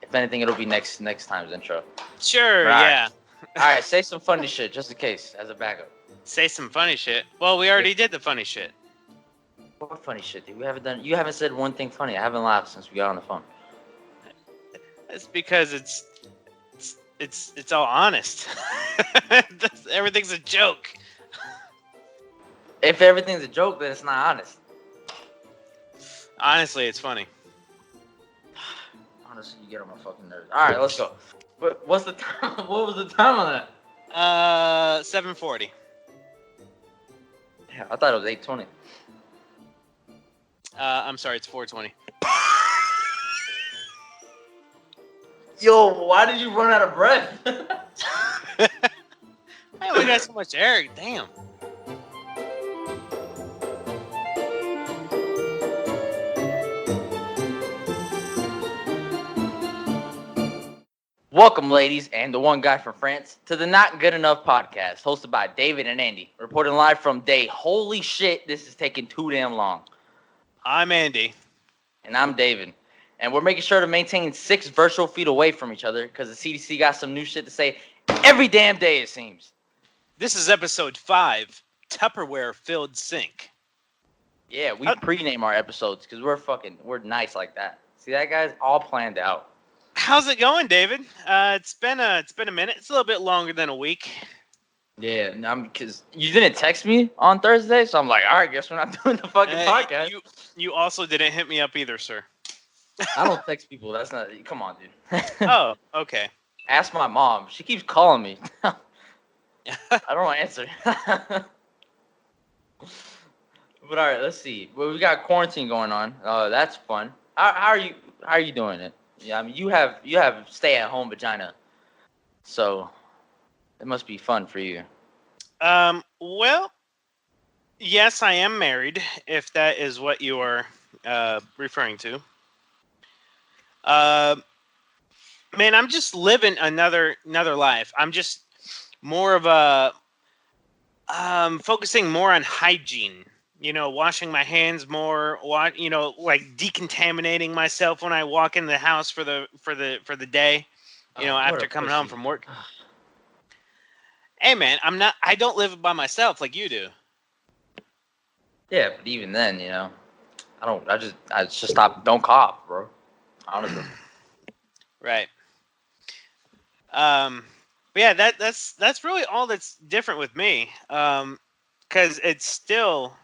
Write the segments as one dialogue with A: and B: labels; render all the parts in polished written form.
A: If anything, it'll be next time's intro.
B: Sure,
A: But,
B: yeah.
A: All right, say some funny shit just in case as a backup.
B: Say some funny shit. Well, we already did the funny shit.
A: What funny shit, dude? We haven't done. You haven't said one thing funny. I haven't laughed since we got on the phone.
B: It's because it's all honest. Everything's a joke.
A: If everything's a joke, then it's not honest.
B: Honestly, it's funny.
A: Honestly, you get on my fucking nerves. All right, let's go. What's the time? What was the time on that?
B: 7:40.
A: Yeah, I thought it was 8:20.
B: I'm sorry, it's 4:20.
A: Yo, why did you run out of breath?
B: Man, we got so much air. Damn.
A: Welcome, ladies, and the one guy from France to the Not Good Enough podcast, hosted by David and Andy, reporting live from day. Holy shit, this is taking too damn long.
B: I'm Andy.
A: And I'm David. And we're making sure to maintain 6 virtual feet away from each other because the CDC got some new shit to say every damn day, it seems.
B: This is episode 5, Tupperware filled sink.
A: Yeah, we pre-name our episodes because we're nice like that. See that, guys? All planned out.
B: How's it going, David? It's been a minute. It's a little bit longer than a week.
A: Yeah, because you didn't text me on Thursday, so I'm like, all right, guess we're not doing the fucking podcast.
B: You also didn't hit me up either, sir.
A: I don't text people. That's not. Come on, dude.
B: Oh, okay.
A: Ask my mom. She keeps calling me. I don't answer. But all right, let's see. Well, we got quarantine going on. That's fun. How are you doing it? Yeah, I mean, you have stay-at-home vagina, so it must be fun for you.
B: Well, yes, I am married, if that is what you are referring to. Man, I'm just living another life. I'm just more of a focusing more on hygiene. You know, washing my hands more. Like decontaminating myself when I walk in the house for the day. You know, after coming home from work. Hey, man, I don't live by myself like you do.
A: Yeah, but even then, you know, I just stop. Don't cough, bro. Honestly.
B: Right. But yeah, that's really all that's different with me. Because it's still,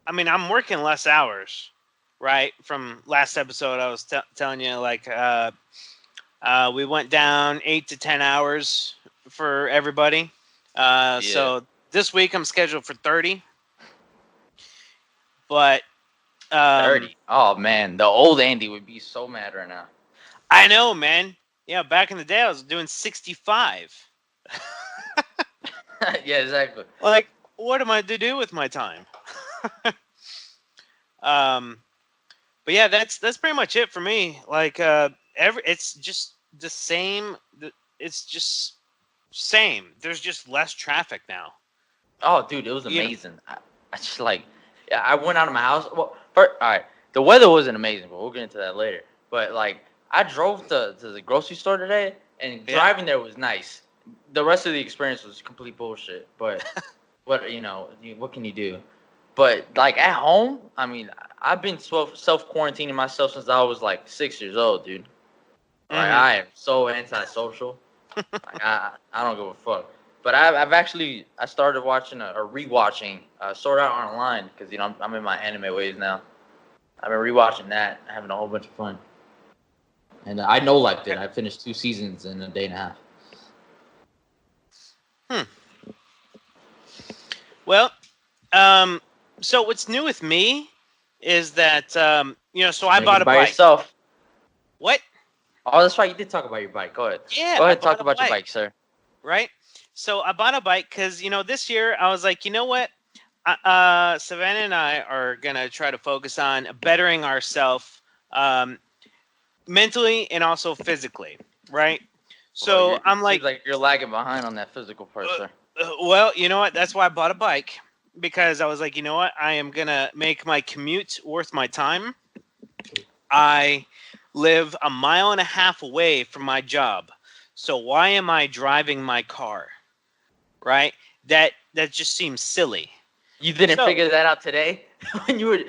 B: I mean, I'm working less hours, right? From last episode, I was telling you, like, we went down 8 to 10 hours for everybody.
A: Yeah.
B: So this week I'm scheduled for 30. But
A: 30. Oh man, the old Andy would be so mad right now.
B: I know, man. Yeah, back in the day I was doing 65.
A: Yeah, exactly.
B: Like, what am I to do with my time? But yeah, that's pretty much it for me. Like, it's just the same. It's just same. There's just less traffic now.
A: Oh, dude, it was amazing. I just yeah, I went out of my house. Well, all right, the weather wasn't amazing, but we'll get into that later. But like, I drove to the grocery store today, and driving there was nice. The rest of the experience was complete bullshit. But what can you do? But like at home, I mean, I've been self quarantining myself since I was like 6 years old, dude. Like, I am so antisocial. Like, I don't give a fuck. But I started watching or rewatching Sword Art Online because I'm in my anime ways now. I've been rewatching that, having a whole bunch of fun. And I know like that. I finished 2 seasons in a day and a half.
B: Well, so what's new with me is that so I bought a bike.
A: Yourself.
B: What?
A: Oh, that's right. You did talk about your bike. Go ahead.
B: Yeah.
A: Go ahead. Talk about your bike, sir.
B: Right. So I bought a bike because this year I was like, you know what, Savannah and I are gonna try to focus on bettering ourselves, mentally and also physically, right? So I'm like,
A: seems like you're lagging behind on that physical part, sir.
B: Well, you know what? That's why I bought a bike, because I was like, you know what? I am gonna make my commute worth my time. I live a mile and a half away from my job. So why am I driving my car? Right? That just seems silly.
A: You didn't
B: So
A: figure that out today when you were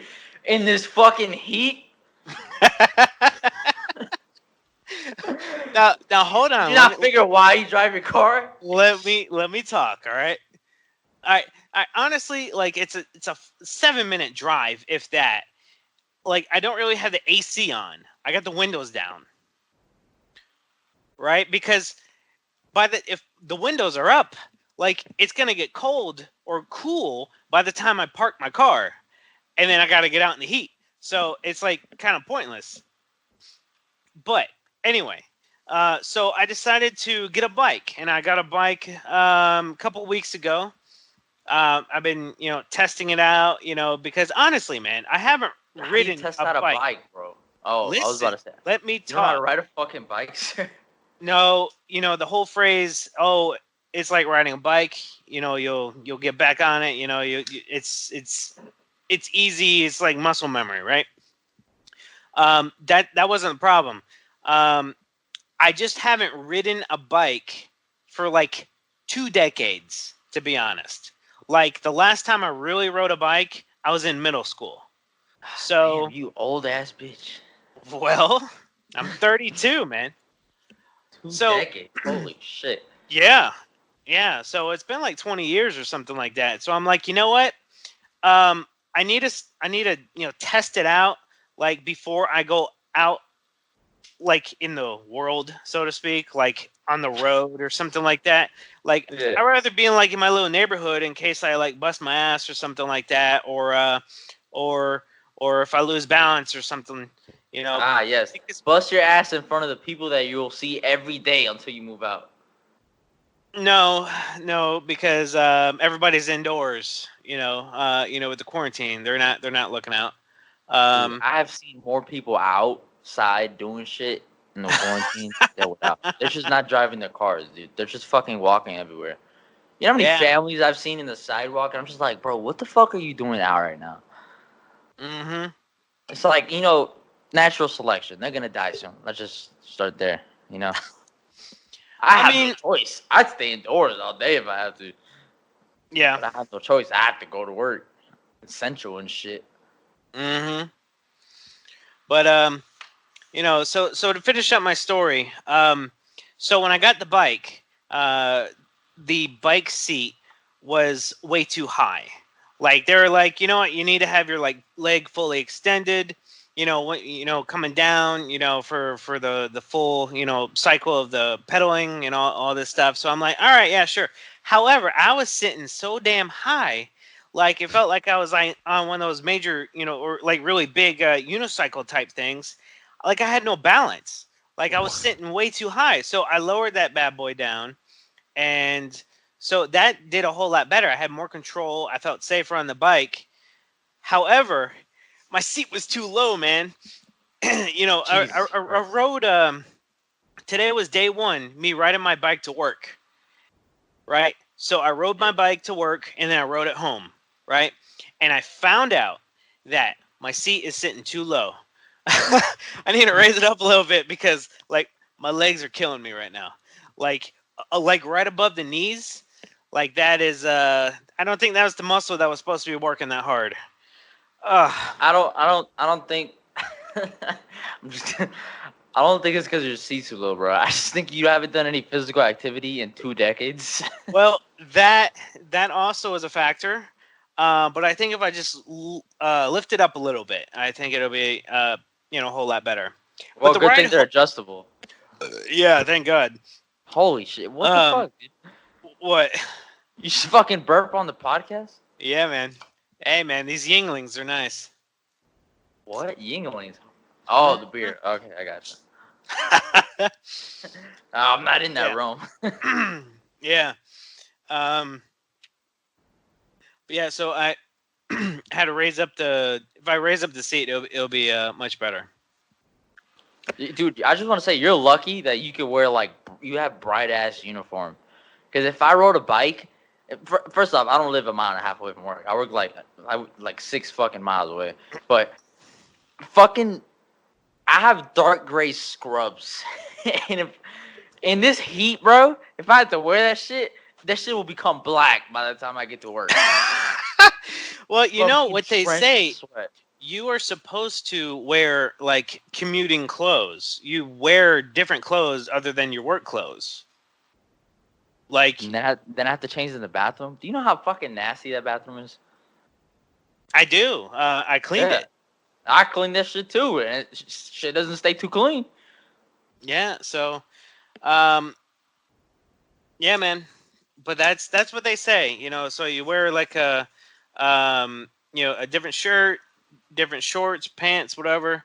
A: in this fucking heat.
B: now hold
A: Did you
B: on.
A: not figure why you drive your car?
B: Let me talk. All right. I honestly like it's a 7 minute drive if that. Like I don't really have the AC on. I got the windows down. Right? Because if the windows are up, like it's gonna get cold or cool by the time I park my car, and then I got to get out in the heat. So it's like kind of pointless. But anyway, so I decided to get a bike, and I got a bike a couple weeks ago. I've been testing it out, because honestly, man, I haven't
A: How do you
B: ridden
A: test
B: a
A: out a
B: bike.
A: bike, bro? Oh, I was about
B: Listen,
A: to say.
B: let me
A: You know how to
B: talk.
A: ride a fucking bike, sir?
B: No, the whole phrase, "Oh, it's like riding a bike." You'll get back on it. It's easy. It's like muscle memory, right? That wasn't the problem. Um, I just haven't ridden a bike for like 2 decades, to be honest. Like the last time I really rode a bike, I was in middle school.
A: Damn,
B: So,
A: you old ass bitch.
B: well, I'm 32, man.
A: Two
B: So,
A: decades. Holy shit.
B: yeah, yeah. So it's been like 20 years or something like that. So I'm like, you know what? Um, I need to test it out like before I go out like in the world, so to speak, like on the road or something like that. Like
A: Yeah.
B: I'd rather be in like in my little neighborhood in case I like bust my ass or something like that, or or if I lose balance or something, you know.
A: Ah, yes.
B: Because,
A: Bust your ass in front of the people that you'll see every day until you move out.
B: no, no, because everybody's indoors, with the quarantine. They're not looking out.
A: Dude,
B: Um,
A: I have seen more people outside doing shit in the quarantine than without. They're just not driving their cars, dude. They're just fucking walking everywhere. You know how many
B: yeah.
A: families I've seen in the sidewalk? And I'm just like, bro, what the fuck are you doing out right now?
B: Hmm.
A: It's like, natural selection. They're gonna die soon. Let's just start there, you know? I
B: I
A: have no
B: mean,
A: choice. I'd stay indoors all day if I have to.
B: yeah.
A: But I have no choice. I have to go to work. Essential and shit.
B: Hmm. But so to finish up my story, so when I got the bike, the bike seat was way too high. Like they were like, you know what, you need to have your like leg fully extended. Coming down, for the full cycle of the pedaling and all this stuff. So I'm like, all right, yeah, sure. However, I was sitting so damn high, like it felt like I was like on one of those major, or like really big unicycle type things. Like I had no balance. Like I was sitting way too high. So I lowered that bad boy down, and so that did a whole lot better. I had more control. I felt safer on the bike. However, my seat was too low, man. I,
A: Jesus
B: I, I
A: Christ.
B: rode. Today was day one. Me riding my bike to work. Right. So I rode my bike to work, and then I rode it home. Right. And I found out that my seat is sitting too low. I need to raise it up a little bit because like my legs are killing me right now. Like right above the knees. Like that is I don't think that was the muscle that was supposed to be working that hard. Ugh.
A: I don't think. I'm just. I don't think it's because your seat's too low, bro. I just think you haven't done any physical activity in 2 decades.
B: Well, that also is a factor. But I think if I just lift it up a little bit, I think it'll be a whole lot better. But
A: Well,
B: the
A: good
B: ride
A: thing they're
B: home,
A: adjustable.
B: yeah, thank God.
A: Holy shit! What the
B: Um,
A: fuck, dude?
B: what?
A: You should fucking burp on the podcast.
B: Yeah, man. Hey, man, these Yinglings are nice.
A: What Yinglings? Oh, the beer. Okay, I got you. I'm not in that
B: Yeah.
A: realm.
B: Yeah. Um. Yeah. So I had to raise up the. If I raise up the seat, it'll be much better.
A: Dude, I just want to say you're lucky that you could wear you have bright ass uniform. Because if I rode a bike, first off, I don't live a mile and a half away from work. I work like 6 fucking miles away. But fucking I have dark gray scrubs, and if in this heat, bro, if I had to wear that shit will become black by the time I get to work.
B: Well, you
A: From
B: know
A: being
B: what they
A: drenched in
B: say.
A: sweat.
B: You are supposed to wear like commuting clothes. You wear different clothes other than your work clothes. Like
A: And then I have to change in the bathroom. Do you know how fucking nasty that bathroom is?
B: I do. I cleaned
A: Yeah,
B: it.
A: I clean that shit too, and shit doesn't stay too clean.
B: Yeah. So, um, yeah, man. But that's what they say. So you wear like a different shirt, different shorts, pants, whatever.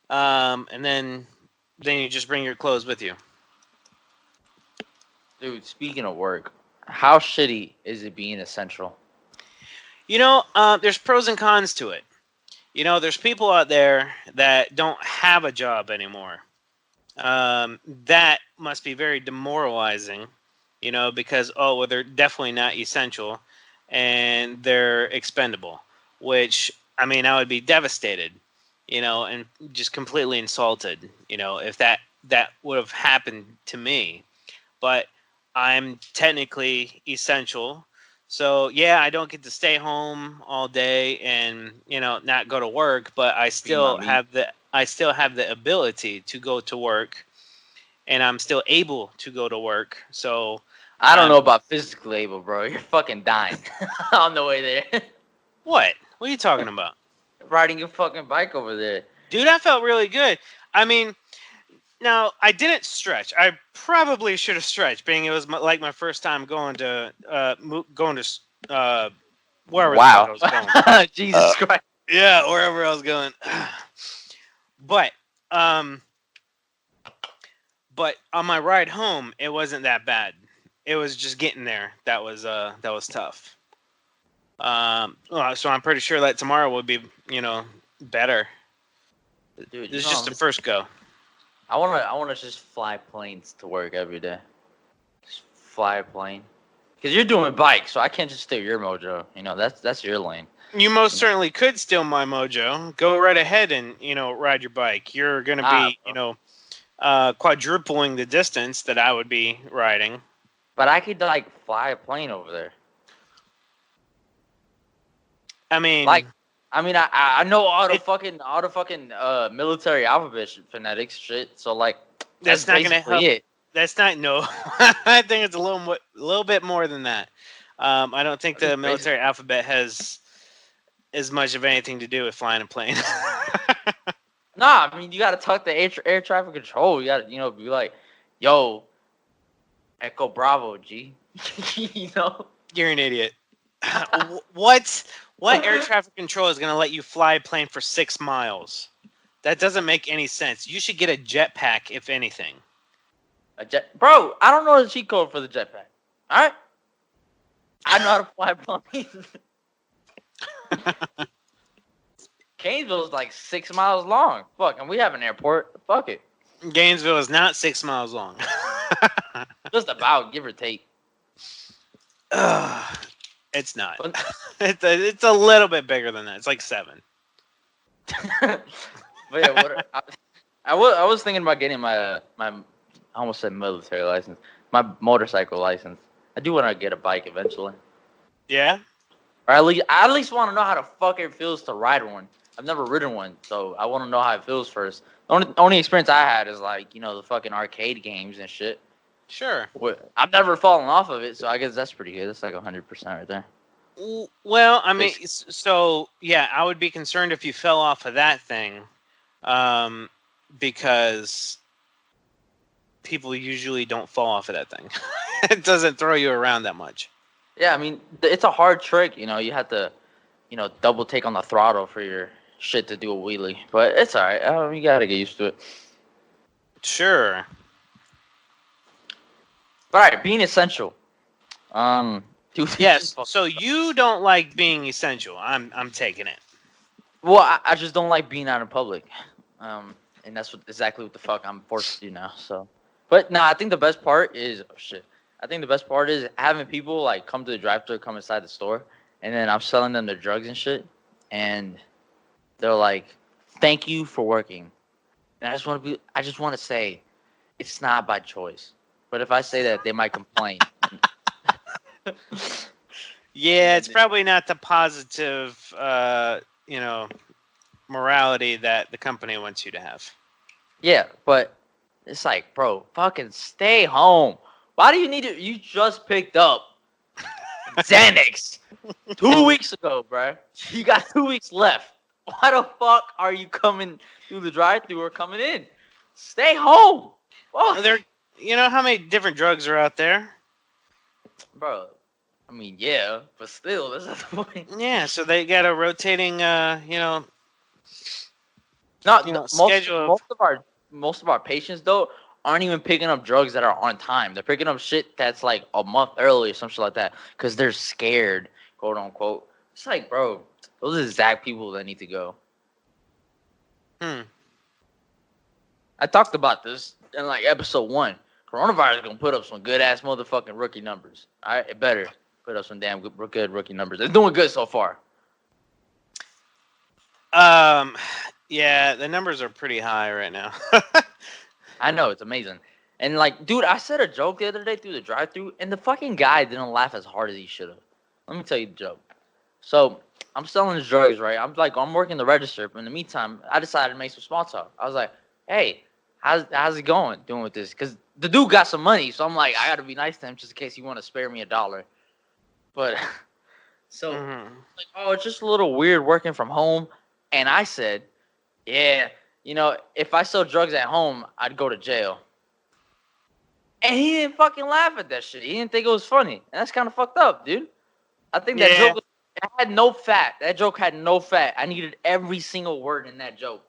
B: And then you just bring your clothes with you.
A: Dude, speaking of work, how shitty is it being essential?
B: There's pros and cons to it. There's people out there that don't have a job anymore. That must be very demoralizing, because, oh, well, they're definitely not essential and they're expendable, which, I mean, I would be devastated, and just completely insulted, if that would have happened to me. But I'm technically essential. So yeah, I don't get to stay home all day and not go to work, but
A: Be my meat.
B: I still have the ability to go to work, and I'm still able to go to work. So
A: I don't
B: um,
A: know about physically able, bro. You're fucking dying on the way there.
B: what? What are you talking about,
A: Riding your fucking bike over there.
B: dude? I felt really good. I mean, now I didn't stretch. I probably should have stretched, being it was like my first time going to wherever the fuck
A: Wow.
B: I was going.
A: Jesus Christ.
B: Yeah, wherever I was going. But um, but on my ride home, it wasn't that bad. It was just getting there that was tough. So I'm pretty sure that tomorrow will be better.
A: Dude,
B: This is just the first go.
A: I wanna just fly planes to work every day. Just fly a plane. Cause you're doing bike, so I can't just steal your mojo. That's your lane.
B: You most
A: You know,
B: certainly could steal my mojo. Go right ahead and ride your bike. You're gonna
A: nah,
B: be
A: bro.
B: quadrupling the distance that I would be riding.
A: But I could like fly a plane over there.
B: I
A: Like,
B: mean,
A: I mean, I know
B: it
A: all the fucking military alphabet phonetics shit. So like, that's
B: that's not gonna
A: basically
B: help.
A: it.
B: That's not no. I think it's a little bit more than that. I don't think the
A: That's basic.
B: military alphabet has as much of anything to do with flying a plane.
A: Nah, I mean, you gotta talk to air traffic control. You gotta, be like, yo, Echo Bravo, G. you know.
B: You're an idiot. what what air traffic control is going to let you fly a plane for 6 miles? That doesn't make any sense. You should get a jetpack, if anything.
A: A jet, bro. I don't know the cheat code for the jetpack. All right, I know how to fly planes. Gainesville is like 6 miles long. Fuck, and we have an airport. Fuck it.
B: Gainesville is not 6 miles long.
A: Just about, give or take.
B: Ugh, it's not.
A: But,
B: It's a little bit bigger than that. It's like 7.
A: but yeah, I was thinking about getting my I almost said military license, my motorcycle license. I do want to get a bike eventually,
B: Yeah?
A: or at least want to know how the fuck it feels to ride one. I've never ridden one, so I want to know how it feels first. The only experience I had is like the fucking arcade games and shit.
B: Sure.
A: I've never fallen off of it, so I guess that's pretty good. That's like 100% right there.
B: Well, I mean,
A: Basically.
B: so yeah, I would be concerned if you fell off of that thing, um, because people usually don't fall off of that thing. It doesn't throw you around that much.
A: Yeah, I mean it's a hard trick. You have to double take on the throttle for your shit to do a wheelie, but it's all right. You gotta get used to it.
B: Sure.
A: But all right, being essential. Dude, it's just
B: Yes.
A: fucking
B: So you
A: sucks.
B: don't like being essential. I'm taking it.
A: Well, I just don't like being out in public. And that's exactly what the fuck I'm forced to do now. So, but nah, I think the best part is oh, shit. I think the best part is having people like come to the drive-thru, come inside the store, and then I'm selling them their drugs and shit, and they're like, "Thank you for working." And I just want to say, it's not by choice. But if I say that, they might complain. And
B: Yeah, it's
A: then,
B: probably not the positive, you know, morality that the company wants you to have.
A: yeah, but it's like, bro, fucking stay home. Why do you need to? You just picked up Xanax 2 weeks ago, bro. You got 2 weeks left. Why the fuck are you coming through the drive-thru or coming in? Stay home. Fuck,
B: There, you know how many different drugs are out there?
A: bro. I mean, yeah, but still, that's not the point.
B: Yeah, so they got a rotating,
A: Not most
B: schedule of.
A: most of our patients though aren't even picking up drugs that are on time. They're picking up shit that's like a month early or some shit like that because they're scared, quote unquote. It's like, bro, those are the exact people that need to go.
B: Hmm.
A: I talked about this in like episode 1. Coronavirus is gonna put up some good ass motherfucking rookie numbers. All right, it better put up some damn good rookie numbers. It's doing good so far.
B: Um, yeah, the numbers are pretty high right now.
A: I know it's amazing. And like, dude, I said a joke the other day through the drive-through, and the fucking guy didn't laugh as hard as he should have. Let me tell you the joke. So I'm selling his drugs, right? I'm working the register, but in the meantime, I decided to make some small talk. I was like, "Hey, how's it going doing with this?" Because the dude got some money, so I'm like, I gotta be nice to him just in case he want to spare me $1. But so
B: Hmm.
A: like, oh, it's just a little weird working from home, and I said, "Yeah, if I sell drugs at home, I'd go to jail." And he didn't fucking laugh at that shit. He didn't think it was funny. And that's kind of fucked up, dude. I think that
B: Yeah,
A: joke had no fat. That joke had no fat. I needed every single word in that joke.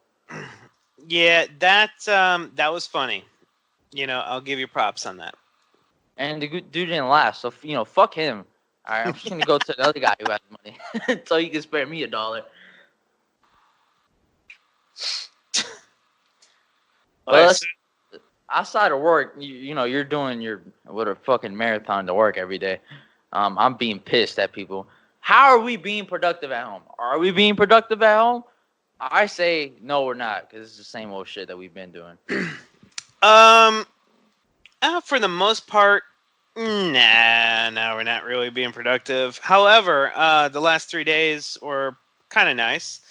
B: yeah, that was funny. I'll give you props on that.
A: And the dude didn't laugh. So, fuck him. All right, I'm just going to go to the other guy who has money so he can spare me $1. But
B: Okay,
A: let's, outside of work, you're doing your what a fucking marathon to work every day. I'm being pissed at people. How are we being productive at home? Are we being productive at home? I say no, we're not, because it's the same old shit that we've been doing.
B: um, for the most part, nah, no, we're not really being productive. However, the last 3 days were kind of nice.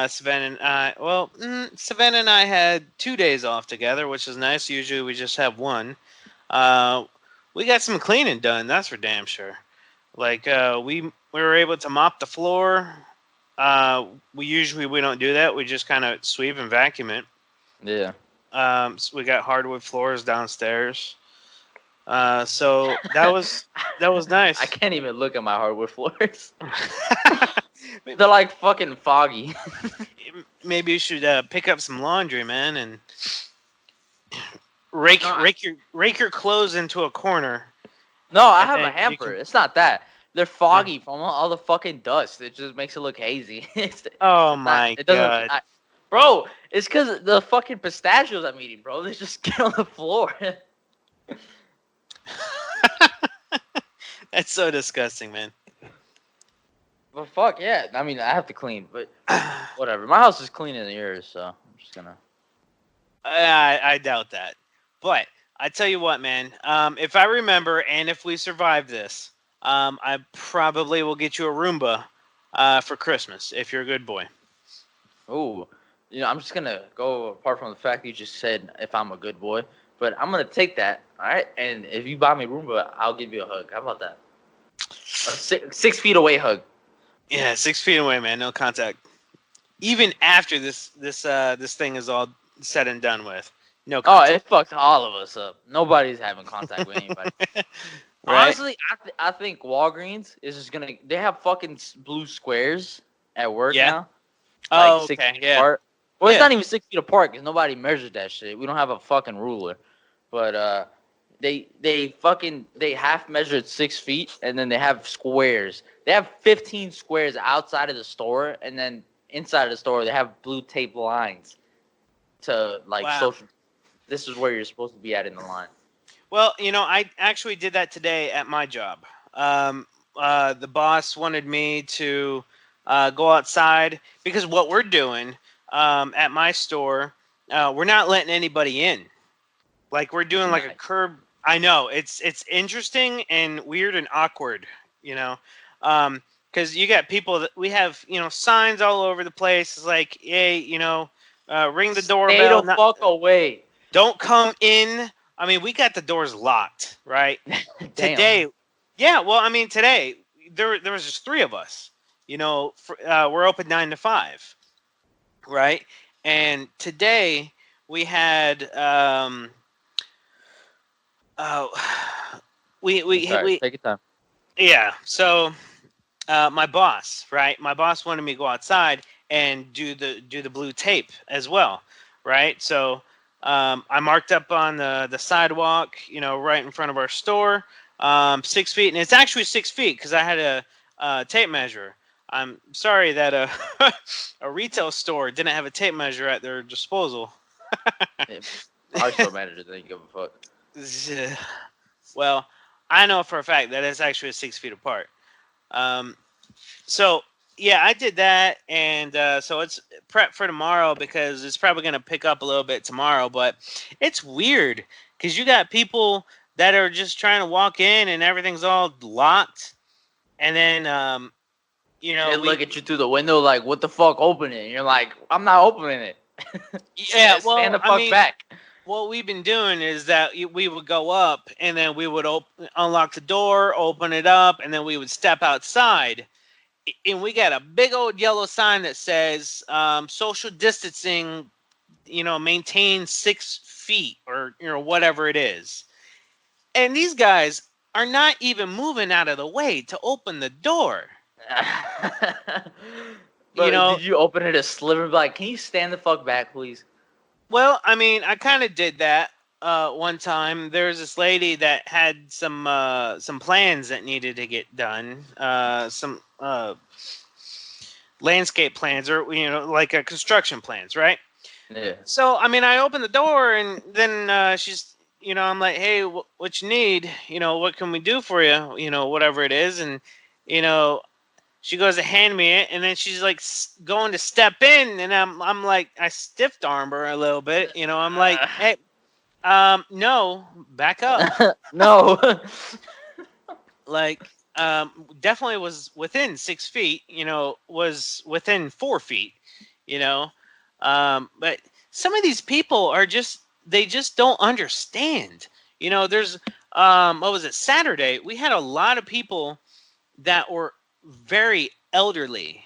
B: Savannah and I had 2 days off together, which is nice. Usually we just have one. Uh, we got some cleaning done. That's for damn sure. Like we were able to mop the floor. We don't do that. We just kind of sweep and vacuum it.
A: Yeah.
B: So we got hardwood floors downstairs. So that was
A: I
B: nice.
A: can't even look at my hardwood floors. They're like fucking foggy.
B: Maybe you should pick up some laundry, man, and
A: No,
B: rake your clothes into a corner,
A: no, I
B: and
A: have a
B: then you
A: hamper.
B: can.
A: It's not that. They're
B: Uh,
A: foggy from all the fucking dust. It just makes it look hazy.
B: oh
A: It's not.
B: my
A: It doesn't.
B: god.
A: Bro, it's because the fucking pistachios I'm eating, bro. They just get on the floor.
B: That's so disgusting, man.
A: But fuck yeah. I mean, I have to clean, but whatever. My house is cleaner than yours, so I'm just gonna.
B: I doubt that. But I tell you what, man. If I remember, and if we survive this, I probably will get you a Roomba for Christmas if you're a good boy.
A: Ooh, I'm just gonna go apart from the fact that you just said if I'm a good boy, but I'm gonna take that. All right, and if you buy me Roomba, I'll give you a hug. How about that? A 6 feet away hug.
B: Yeah, 6 feet away, man. No contact. Even after this thing is all said and done with, no
A: Oh,
B: contact.
A: it fucked all of us up. Nobody's having contact with anybody.
B: Right?
A: Honestly, I think Walgreens is just gonna. They have fucking blue squares at work
B: Yeah.
A: now, like
B: Oh,
A: six
B: okay.
A: feet
B: Yeah.
A: apart. Well, it's
B: Yeah.
A: not even 6 feet apart because nobody measures that shit. We don't have a fucking ruler, but they half measured 6 feet, and then they have squares. They have 15 squares outside of the store, and then inside of the store they have blue tape lines to like
B: Wow.
A: social. This is where you're supposed to be at in the line.
B: Well, I actually did that today at my job. The boss wanted me to go outside because what we're doing at my store. we're not letting anybody in. Like we're doing like a
A: Nice.
B: curb. I know it's interesting and weird and awkward, you know, because you got people that we have, signs all over the place. It's like, hey, ring the
A: Stay
B: doorbell.
A: the
B: Not,
A: fuck away.
B: don't come in. I mean, we got the doors locked, right?
A: Damn.
B: Today, yeah. Well, I mean, today there was just three of us. We're open 9 to 5, right? And today we had oh
A: I'm sorry.
B: we
A: Take your time.
B: yeah. So my boss, right? My boss wanted me to go outside and do the blue tape as well, right? So I marked up on the sidewalk, right in front of our store, 6 feet, and it's actually 6 feet because I had a tape measure. I'm sorry that a retail store didn't have a tape measure at their disposal.
A: Yeah, our store manager didn't give a fuck.
B: Well, I know for a fact that it's actually 6 feet apart. Um, So yeah, I did that, and so it's prep for tomorrow because it's probably going to pick up a little bit tomorrow. But it's weird because you got people that are just trying to walk in and everything's all locked, and then
A: They
B: we
A: look at you through the window like, "What the fuck? Open it." And you're like, "I'm not opening it."
B: yeah.
A: Stand
B: Well,
A: the
B: I
A: fuck
B: mean,
A: back.
B: what we've been doing is that we would go up and then we would unlock the door, open it up, and then we would step outside. And we got a big old yellow sign that says social distancing, maintain 6 feet or whatever it is. And these guys are not even moving out of the way to open the door. You
A: But
B: know,
A: did you open it a sliver? And be like, can you stand the fuck back, please?
B: well, I mean, I kind of did that one time. There was this lady that had some plans that needed to get done, some landscape plans or like a construction plans, right?
A: Yeah.
B: So, I mean, I opened the door and then she's, I'm like, hey, what you need? What can we do for you? Whatever it is. And, you know, she goes to hand me it and then she's like going to step in. And I'm like, I stiffed arm her a little bit. I'm like, hey, no, back up.
A: No.
B: Like, definitely was within 6 feet, was within 4 feet, you know. But some of these people are they just don't understand. There's what was it, Saturday? We had a lot of people that were very elderly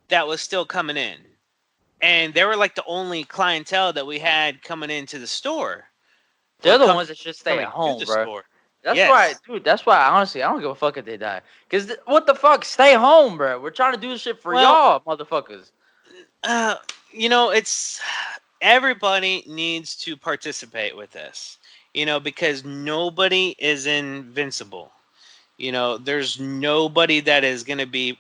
B: that was still coming in. And they were like the only clientele that we had coming into the store or
A: They're the ones that should stay at
B: coming to
A: home,
B: the
A: bro.
B: store.
A: That's why,
B: Yes.
A: dude. That's why, honestly, I don't give a fuck if they die. Cause what the fuck? Stay home, bro. We're trying to do this shit for
B: Well,
A: y'all, motherfuckers.
B: uh, it's everybody needs to participate with this, because nobody is invincible. There's nobody that is going to be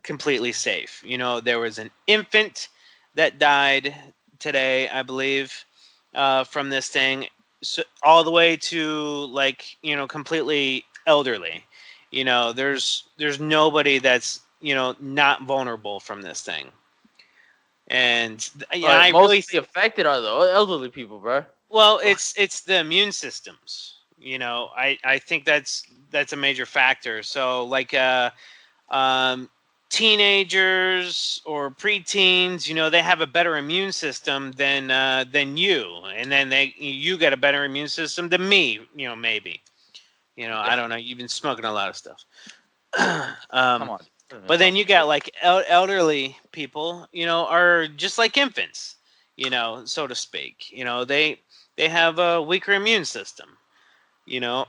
B: completely safe. There was an infant that died today, I believe, from this thing, so, all the way to like, completely elderly. There's nobody that's, not vulnerable from this thing. And
A: But
B: I really
A: mostly affected are the elderly people, bro.
B: well, it's the immune systems. I think that's a major factor. So like um, teenagers or preteens, they have a better immune system than you, and then you get a better immune system than me. Maybe. I don't know. You've been smoking a lot of stuff.
A: Come
B: um,
A: on.
B: but then you got like elderly people, are just like infants, so to speak. They have a weaker immune system, you know.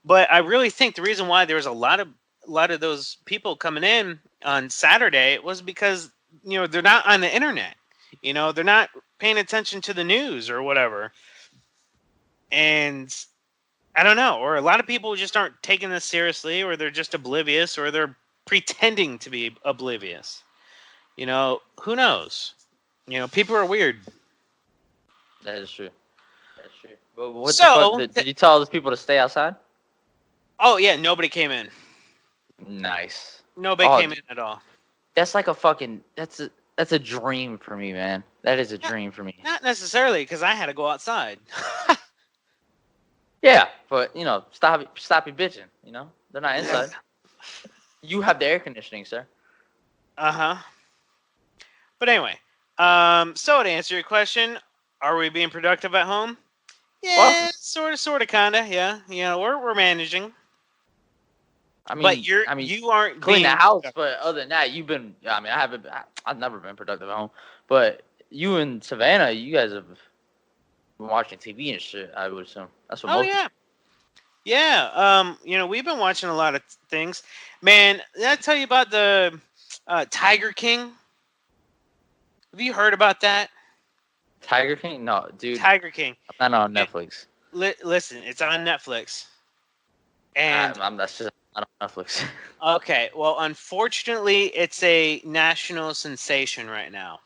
B: But I really think the reason why there was a lot of those people coming in on Saturday was because they're not on the internet, they're not paying attention to the news or whatever, and I don't know, or a lot of people just aren't taking this seriously, or they're just oblivious, or they're pretending to be oblivious. Who knows? People are weird.
A: That is true. That's true. But what the fuck?
B: So,
A: Did you tell those people to stay outside?
B: oh yeah, nobody came in.
A: Nice.
B: Nobody
A: Oh,
B: came in at all.
A: that's like a fucking. That's a. That's a dream for me, man. That is a
B: Not,
A: dream for me.
B: not necessarily, because I had to go outside.
A: Yeah, but stop you bitching. They're not inside. You have the air conditioning, sir.
B: Uh-huh. But anyway, so to answer your question, are we being productive at home?
A: Well,
B: Yeah, sort of, kinda. Yeah, we're managing.
A: I
B: But
A: mean,
B: you aren't
A: clean the
B: being
A: house,
B: productive.
A: but other than that, you've been. I mean, I've never been productive at home, but you and Savannah, you guys have been watching TV and shit. I would assume that's what
B: Oh
A: most
B: yeah,
A: people.
B: yeah. We've been watching a lot of things. Man, did I tell you about the Tiger King? Have you heard about that?
A: Tiger King? No, dude,
B: Tiger King.
A: I'm not on
B: It,
A: Netflix.
B: listen, it's on Netflix. And
A: I'm that's just not on Netflix.
B: okay, well, unfortunately, it's a national sensation right now.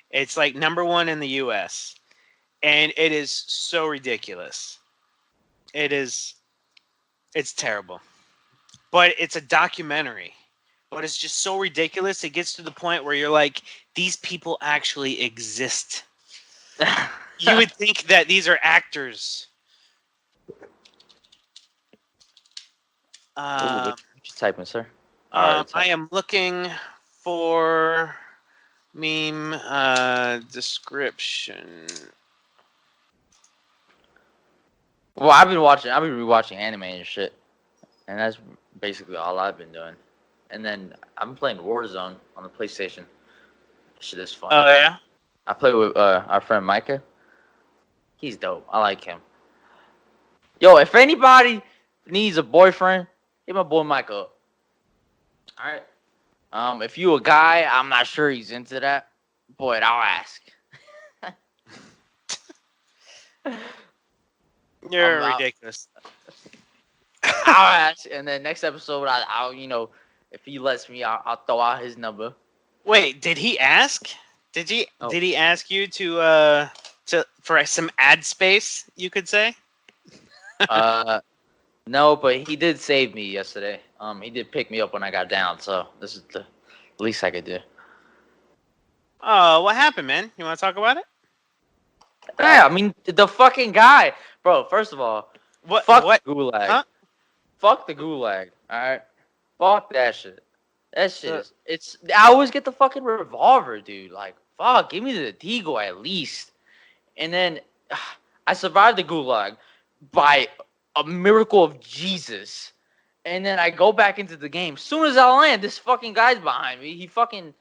B: It's like number one in the U.S. and it is so ridiculous. It is. It's terrible, but it's a documentary. But it's just so ridiculous. It gets to the point where you're like, these people actually exist. You would think that these are actors.
A: Ooh,
B: Um,
A: what you typing, sir? Or
B: I
A: type.
B: am looking for meme description.
A: Well, I've been rewatching anime and shit, and that's basically all I've been doing. And then I'm playing Warzone on the PlayStation. Shit is fun.
B: Oh yeah.
A: I play with our friend Micah. He's dope. I like him. Yo, if anybody needs a boyfriend, hit my boy Micah up. All right. If you a guy, I'm not sure he's into that, but I'll ask.
B: You're ridiculous.
A: I'll ask, and then next episode, I'll if he lets me, I'll throw out his number.
B: Wait, did he ask? Did he
A: Oh,
B: did he ask you to for some ad space, you could say?
A: no, but he did save me yesterday. He did pick me up when I got down, so this is the least I could do.
B: Oh, what happened, man? You want to talk about it?
A: Yeah, I mean the fucking guy, bro. First of all,
B: What
A: fuck
B: what?
A: the gulag.
B: Huh?
A: Fuck the gulag. All right. Fuck that shit. That shit
B: Uh,
A: is. It's. I always get the fucking revolver, dude. Like, fuck, give me the deagle at least. And then I survived the gulag by a miracle of Jesus. And then I go back into the game. Soon as I land, this fucking guy's behind me. He fucking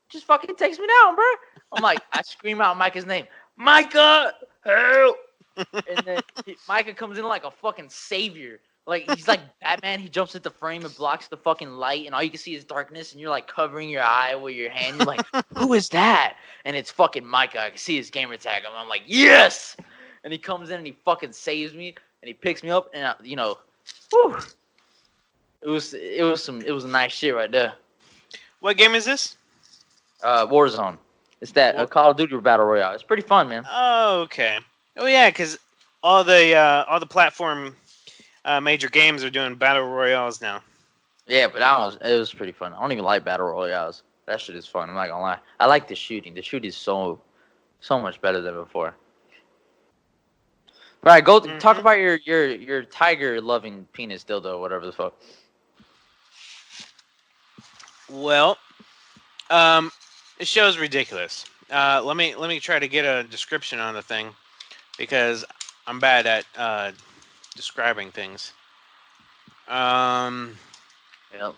A: just fucking takes me down, bro. I'm like, I scream out Micah's name, Micah, help! And then Micah comes in like a fucking savior. Like he's like Batman. He jumps at the frame and blocks the fucking light, and all you can see is darkness. And you're like covering your eye with your hand. You're like, who is that? And it's fucking Micah. I can see his gamer tag. And I'm like, yes! And he comes in and he fucking saves me, and he picks me up, and whew, it was a nice shit right there.
B: what game is this?
A: Warzone. It's that
B: War-
A: Call of Duty Battle Royale. It's pretty fun, man.
B: Oh, okay. Oh yeah, because all the platform major games are doing battle royales now.
A: Yeah, but it was pretty fun. I don't even like battle royales. That shit is fun. I'm not gonna lie. I like the shooting. The shooting is so much better than before. All right, go talk
B: Hmm.
A: about your tiger loving penis dildo, whatever the fuck.
B: Well, this show's ridiculous. Let me try to get a description on the thing because I'm bad at describing things. Um,
A: Yep.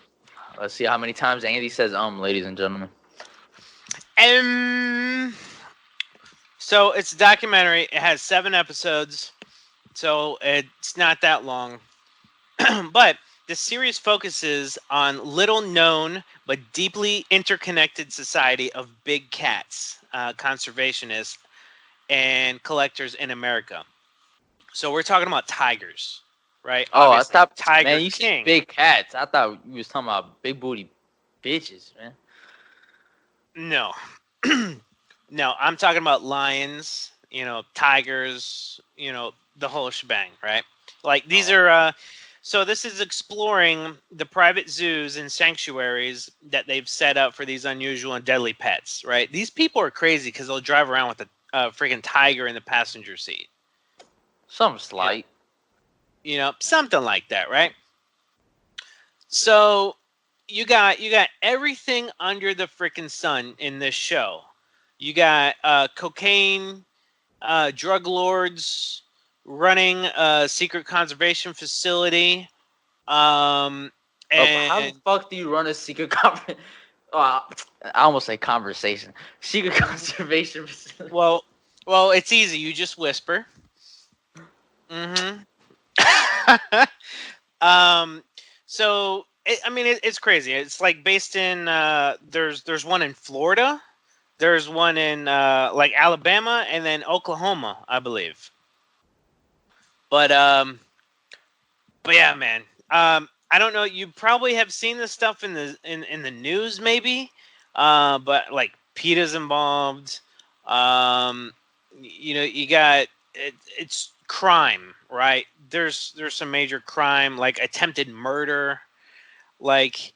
A: Let's see how many times Andy says ladies and gentlemen.
B: um, so it's a documentary. It has 7 episodes, so it's not that long. But the series focuses on little known but deeply interconnected society of big cats, conservationists, and collectors in America. So we're talking about tigers, right?
A: Oh, I
B: Obviously,
A: thought,
B: Tiger
A: man, you said
B: King.
A: big cats. I thought you was talking about big booty bitches, man.
B: No, no, I'm talking about lions. Tigers. The whole shebang, right? Like these
A: Oh,
B: are So this is exploring the private zoos and sanctuaries that they've set up for these unusual and deadly pets. Right? These people are crazy because they'll drive around with a freaking tiger in the passenger seat.
A: Some
B: Yeah,
A: slight.
B: something like that, right? So you got everything under the freaking sun in this show. You got cocaine, drug lords running a secret conservation facility. Um,
A: But how the
B: and
A: fuck do you run a secret Oh, I almost say conversation. Secret conservation facility.
B: well, well, it's easy. You just whisper. Mm-hmm. um, I mean, it's crazy. It's like based in there's one in Florida. There's one in like Alabama and then Oklahoma, I believe. But um, but yeah, man. I don't know. You probably have seen this stuff in the news, maybe. But like PETA's involved. You got it's crime, right? There's some major crime, like attempted murder. Like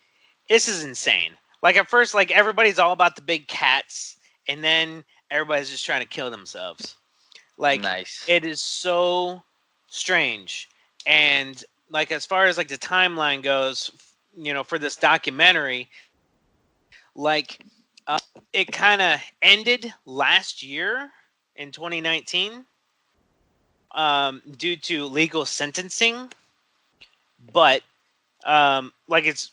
B: this is insane. Like at first, like everybody's all about the big cats, and then everybody's just trying to kill themselves. Like
A: Nice.
B: it is so strange. And like as far as like the timeline goes, for this documentary, like it kind of ended last year in 2019 due to legal sentencing, but like it's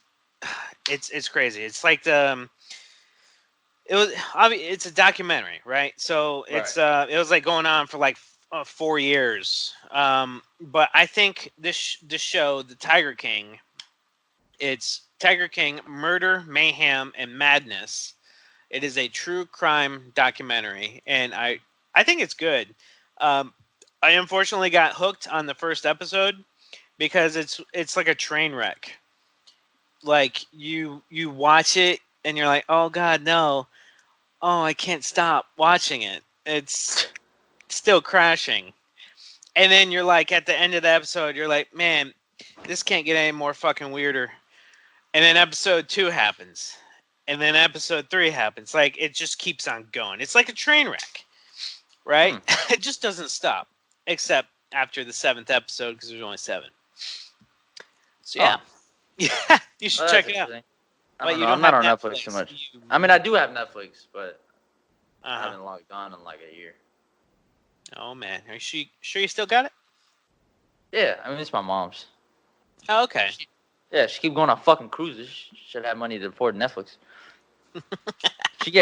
B: crazy. It's like it's a documentary, right? So
A: Right.
B: it was like going on for like 4 years. But I think this show, The Tiger King, it's Tiger King: Murder, Mayhem, and Madness. It is a true crime documentary, and I think it's good. Um, I unfortunately got hooked on the first episode because it's like a train wreck. Like you watch it and you're like, oh god, no, oh, I can't stop watching it. It's still crashing. And then you're like, at the end of the episode, you're like, man, this can't get any more fucking weirder. And then episode 2 happens. And then episode 3 happens. Like, it just keeps on going. It's like a train wreck, right?
A: Hmm.
B: It just doesn't stop. Except after the 7th episode, because there's only 7. So, yeah.
A: Oh,
B: Yeah, you should
A: well, that's
B: check it out.
A: interesting. I
B: But
A: don't
B: you
A: know. I'm
B: don't
A: not
B: have
A: on Netflix too
B: Netflix.
A: much. I mean, I do have Netflix, but I
B: Uh-huh.
A: haven't logged on in like a year.
B: Oh, man. Are you sure you still got it?
A: Yeah, I mean, it's my mom's.
B: Oh, okay.
A: Yeah, she keep going on fucking cruises. She should have money to afford Netflix.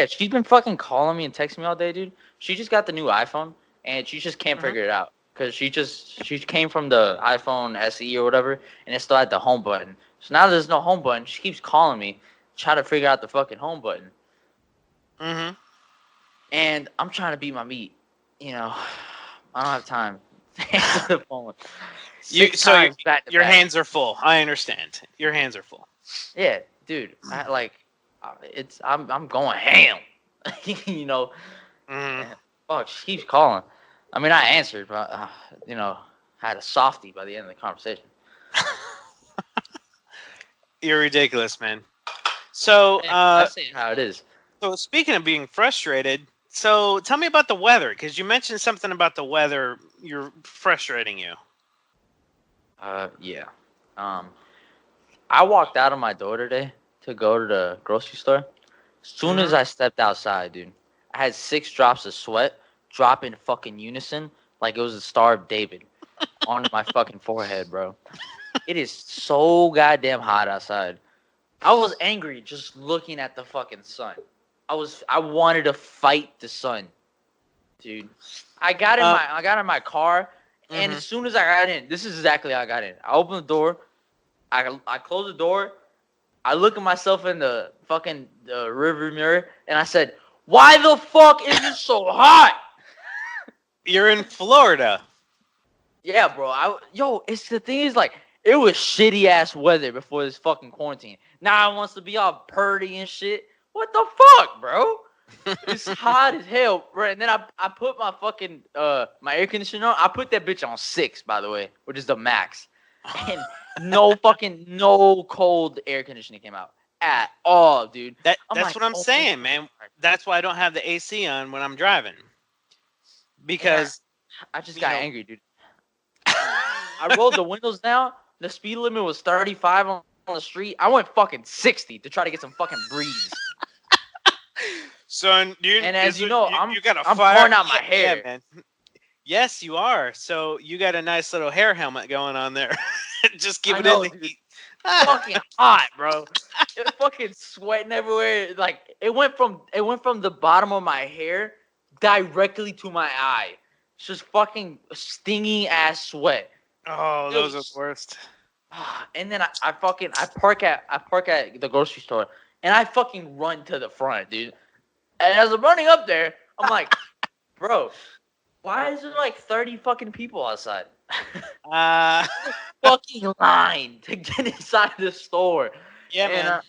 A: She's been fucking calling me and texting me all day, dude. She just got the new iPhone, and she just can't
B: Uh-huh.
A: figure it out. Cause she came from the iPhone SE or whatever, and it still had the home button. So now there's no home button. She keeps calling me, trying to figure out the fucking home button.
B: Mm-hmm.
A: And I'm trying to beat my meat. You know, I don't have time to answer the phone
B: You
A: six
B: so
A: times back to
B: your
A: back.
B: hands are full. I understand. Your hands are full.
A: Yeah, dude. I'm going ham. you know,
B: Mm.
A: and fuck, she keeps calling. I mean, I answered, but had a softie by the end of the conversation.
B: You're ridiculous, man. So,
A: Hey, that's it how it is.
B: so speaking of being frustrated, so tell me about the weather, because you mentioned something about the weather. You're frustrating you.
A: Yeah. Um, I walked out of my door today to go to the grocery store. As soon as
B: Mm-hmm.
A: I stepped outside, dude, I had 6 drops of sweat drop in fucking unison like it was the Star of David on my fucking forehead, bro. It is so goddamn hot outside. I was angry just looking at the fucking sun. I wanted to fight the sun, dude.
B: Uh,
A: I got in my car, and
B: mm-hmm.
A: as soon as I got in, this is exactly how I got in. I opened the door, I closed the door, I look at myself in the fucking rearview mirror, and I said, "Why the fuck is it so hot?"
B: You're in Florida.
A: Yeah, bro. It's the thing is like it was shitty ass weather before this fucking quarantine. Now it wants to be all purdy and shit. What the fuck, bro? It's hot as hell, bro. And then I put my fucking my air conditioner on. I put that bitch on 6, by the way, which is the max. and no cold air conditioning came out at all, dude. I'm
B: That's
A: like,
B: what I'm
A: oh my
B: saying, man.
A: God.
B: That's why I don't have the AC on when I'm driving
A: And
B: because
A: I just
B: you
A: got
B: know.
A: angry, dude. I rolled the windows down. The speed limit was 35 on the street. I went fucking 60 to try to get some fucking breeze.
B: Son,
A: And as you know,
B: you got a
A: I'm
B: fire.
A: pouring out my
B: Yeah,
A: hair.
B: man. Yes, you are. So you got a nice little hair helmet going on there. Just
A: I
B: keeping it in
A: know,
B: the
A: dude.
B: heat.
A: Fucking hot, bro. It was fucking sweating everywhere. Like it went from the bottom of my hair directly to my eye. It's just fucking stinging ass sweat.
B: Oh,
A: It
B: those are the
A: was,
B: worst.
A: and then I park at the grocery store and I fucking run to the front, dude. And as I'm running up there, I'm like, bro, why is there like 30 fucking people outside?
B: Uh,
A: Fucking line to get inside the store.
B: yeah,
A: And
B: man.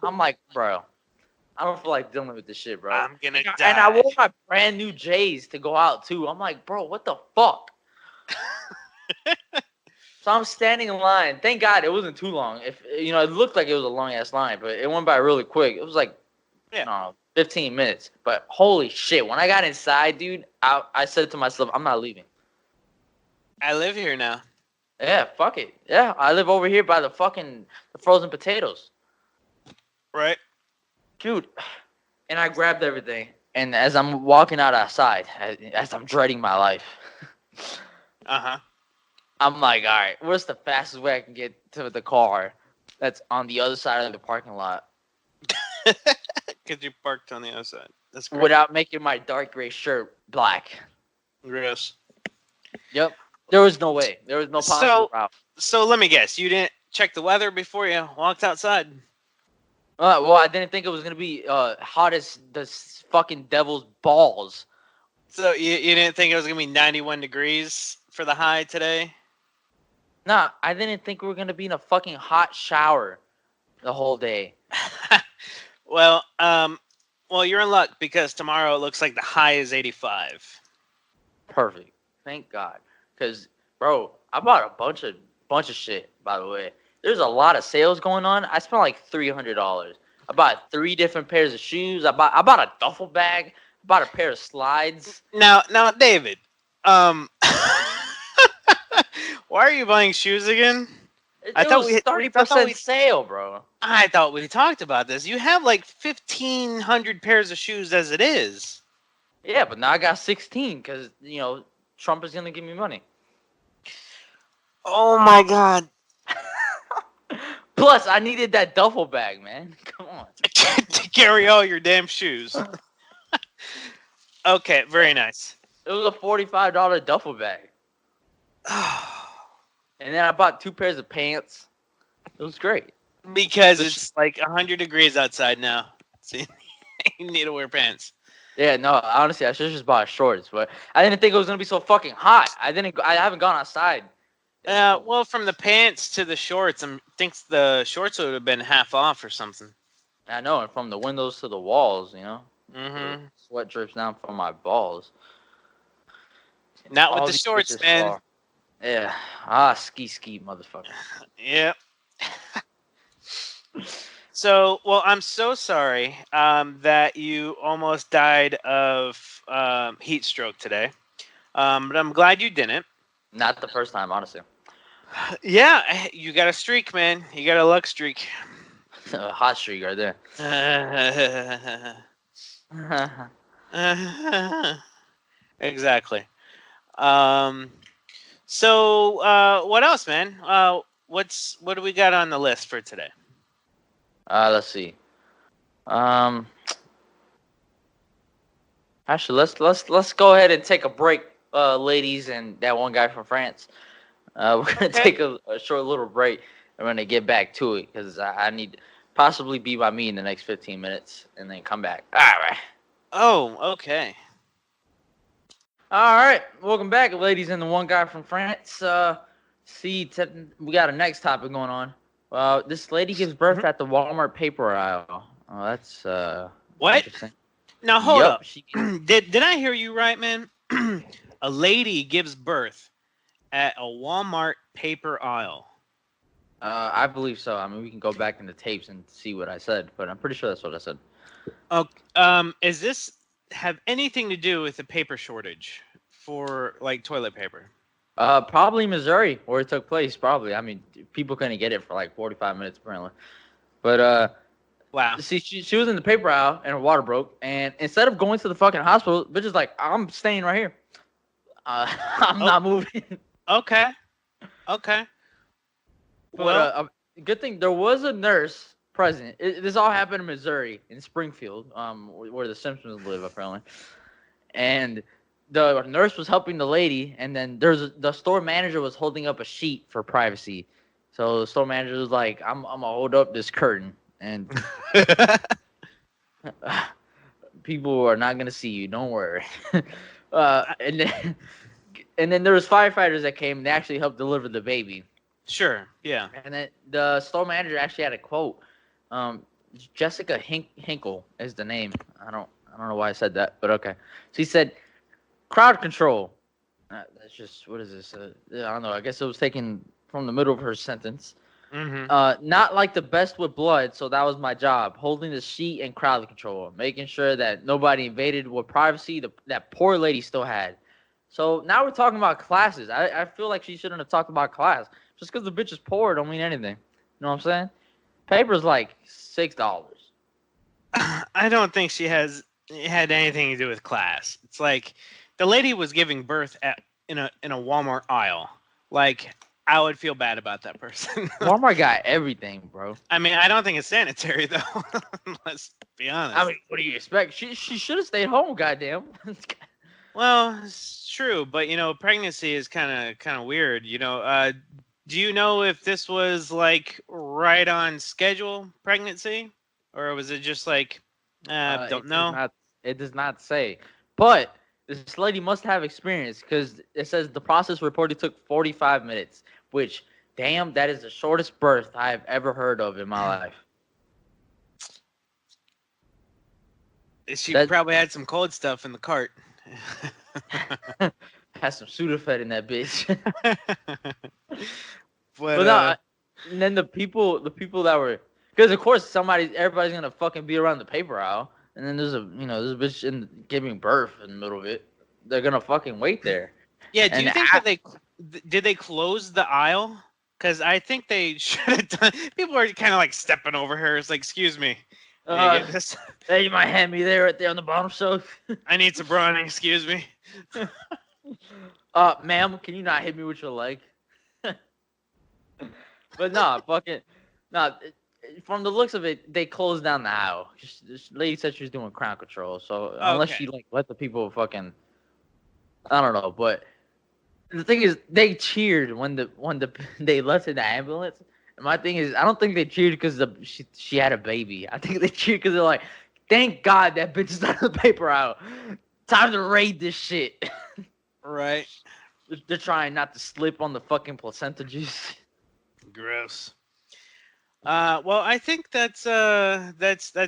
A: I'm like, bro, I don't feel like dealing with this shit, bro.
B: I'm gonna
A: And I
B: die.
A: wore my brand new J's to go out too. I'm like, bro, what the fuck? So I'm standing in line. Thank God it wasn't too long. If it looked like it was a long ass line, but it went by really quick. It was like,
B: Yeah,
A: no, 15 minutes. But holy shit, when I got inside, dude, I said to myself, I'm not leaving.
B: I live here now.
A: Yeah, fuck it. Yeah, I live over here by the frozen potatoes,
B: Right.
A: dude. And I grabbed everything. And as I'm walking outside, as I'm dreading my life,
B: Uh huh.
A: I'm like, all right, what's the fastest way I can get to the car that's on the other side of the parking lot
B: Because you parked on the outside. That's great.
A: without making my dark gray shirt black?
B: Gross.
A: Yep. There was no way. There was no possible
B: So,
A: route.
B: so let me guess. You didn't check the weather before you walked outside.
A: Well, I didn't think it was gonna be hot as the fucking devil's balls.
B: So you didn't think it was gonna be 91 degrees for the high today?
A: Nah, I didn't think we were gonna be in a fucking hot shower the whole day.
B: well, well, you're in luck because tomorrow it looks like the high is 85.
A: Perfect. Thank God. Cause bro, I bought a bunch of shit, by the way. There's a lot of sales going on. I spent like $300. I bought 3 different pairs of shoes. I bought a duffel bag. I bought a pair of slides.
B: Now, David, um, why are you buying shoes again?
A: It was
B: We thought
A: 30% sale, bro.
B: I thought we talked about this. You have like 1,500 pairs of shoes as it is.
A: Yeah, but now I got 16 because Trump is gonna give me money.
B: Oh my god.
A: Plus, I needed that duffel bag, man. Come on.
B: To carry all your damn shoes. Okay, very nice.
A: It was a $45 duffel bag, and then I bought 2 pairs of pants. It was great.
B: Because
A: The
B: it's like 100 degrees outside now. So you need to wear pants.
A: Yeah, no, honestly, I should have just bought shorts, but I didn't think it was gonna be so fucking hot. I haven't gone outside.
B: Well, from the pants to the shorts, I think the shorts would have been half off or something.
A: I know, and from the windows to the walls, the
B: Mm-hmm.
A: sweat drips down from my balls.
B: Not with
A: All
B: the
A: these
B: shorts,
A: bitches
B: man.
A: saw. Yeah, ski, motherfucker.
B: Yep. So, well, I'm so sorry that you almost died of heat stroke today. But I'm glad you didn't.
A: Not the first time, honestly.
B: Yeah, you got a streak, man. You got a luck streak.
A: A hot streak right there.
B: Exactly. Um, so, what else, man? What do we got on the list for today?
A: Let's see. Um, Actually, let's go ahead and take a break, ladies, and that one guy from France. We're gonna
B: Okay.
A: take a short little break. I'm gonna get back to it because I need to possibly be by me in the next 15 minutes and then come back. All right.
B: Oh, okay.
A: All right. Welcome back, ladies, and the one guy from France. We got a next topic going on. This lady gives birth at the Walmart paper aisle. Oh, that's
B: What?
A: interesting.
B: Now hold
A: Yup.
B: up. Did I hear you right, man? A lady gives birth at a Walmart paper aisle.
A: I believe so. I mean, we can go back in the tapes and see what I said, but I'm pretty sure that's what I said.
B: Oh, is this have anything to do with the paper shortage for like toilet paper?
A: Probably Missouri, where it took place. Probably. I mean, people couldn't get it for like 45 minutes apparently. But
B: Wow.
A: see, she was in the paper aisle and her water broke, and instead of going to the fucking hospital, bitch is like, I'm staying right here. I'm
B: Oh,
A: not moving.
B: okay. Okay.
A: But
B: Well,
A: good thing there was a nurse present. This all happened in Missouri, in Springfield, where the Simpsons live apparently. And the nurse was helping the lady, and then the store manager was holding up a sheet for privacy. So the store manager was like, "I'm gonna hold up this curtain, and people are not gonna see you. Don't worry." And then there was firefighters that came and they actually helped deliver the baby.
B: sure. Yeah.
A: And then the store manager actually had a quote. Um, Jessica Hinkle is the name. I don't know why I said that, but okay. She said, "Crowd control." That's just what is this? I don't know. I guess it was taken from the middle of her sentence.
B: Mm-hmm.
A: Not like the best with blood, so that was my job, holding the sheet and crowd control, making sure that nobody invaded what privacy that poor lady still had. So now we're talking about classes. I feel like she shouldn't have talked about class. Just because the bitch is poor don't mean anything. You know what I'm saying? Paper's like $6.
B: I don't think she had anything to do with class. It's like the lady was giving birth in a Walmart aisle. Like I would feel bad about that person.
A: Walmart got everything, bro.
B: I mean, I don't think it's sanitary though. Let's be honest.
A: I mean, what do you expect? She should have stayed home, goddamn.
B: Well, it's true, but pregnancy is kind of weird. Do you know if this was like right on schedule pregnancy, or was it just like, don't
A: It does
B: know?
A: not. It does not say. But this lady must have experience because it says the process reported took 45 minutes. Which, damn, that is the shortest birth I have ever heard of in my life.
B: She
A: That
B: probably had some cold stuff in the cart.
A: has some Sudafed in that bitch.
B: But
A: But no, and then the people that were, because of course everybody's gonna fucking be around the paper aisle, and then there's a bitch giving birth in the middle of it. They're gonna fucking wait there.
B: yeah, do
A: And
B: you think that did they close the aisle? Because I think they should have done. People are kind of like stepping over her. It's like, excuse me, can you get this?
A: hey, you might hand me there right there on the bottom shelf.
B: I need some brownie. Excuse me.
A: Ma'am, can you not hit me with your leg? But nah, fucking nah. From the looks of it, they closed down the aisle. This lady said she was doing crowd control, so unless
B: Okay.
A: she like let the people fucking, I don't know. But the thing is, they cheered when they left in the ambulance. And my thing is, I don't think they cheered because she had a baby. I think they cheered because they're like, thank God that bitch is not in the paper out. Time to raid this shit.
B: Right.
A: They're trying not to slip on the fucking placenta juice.
B: Gross. Well, I think that's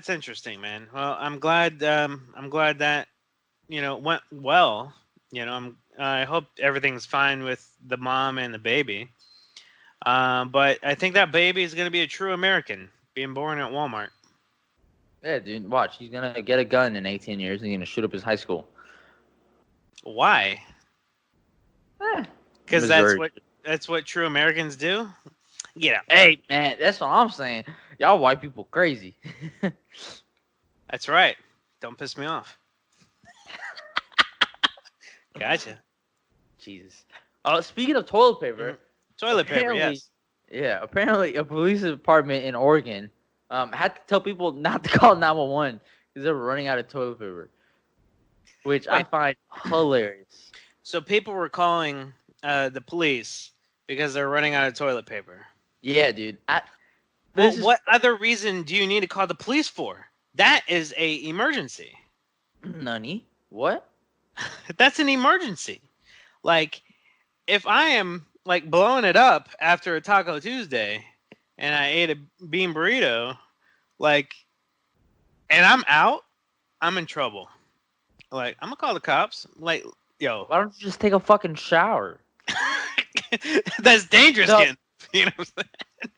B: interesting, man. Well, I'm glad that went well. I hope everything's fine with the mom and the baby. But I think that baby is gonna be a true American, being born at Walmart.
A: Yeah, dude, watch. He's gonna get a gun in 18 years and he's gonna shoot up his high school.
B: Why?
A: Eh,
B: Because
A: Missouri.
B: that's what true Americans do. Yeah,
A: Hey, man, that's what I'm saying. Y'all white people crazy.
B: that's right. Don't piss me off. Gotcha.
A: Jesus. Speaking of toilet paper,
B: Toilet paper,
A: apparently,
B: yes.
A: yeah, apparently a police department in Oregon had to tell people not to call 911 because they were running out of toilet paper, which I
B: Wait,
A: find hilarious.
B: so people were calling the police because they're running out of toilet paper.
A: Yeah, dude.
B: Well,
A: This is
B: what other reason do you need to call the police for? That is a emergency.
A: nunny. What?
B: That's an emergency. Like, if I am like blowing it up after a Taco Tuesday and I ate a bean burrito, like, and I'm out, I'm in trouble. Like, I'm gonna call the cops. Like, yo,
A: Why don't you just take a fucking shower?
B: That's dangerous,
A: The,
B: getting. You know what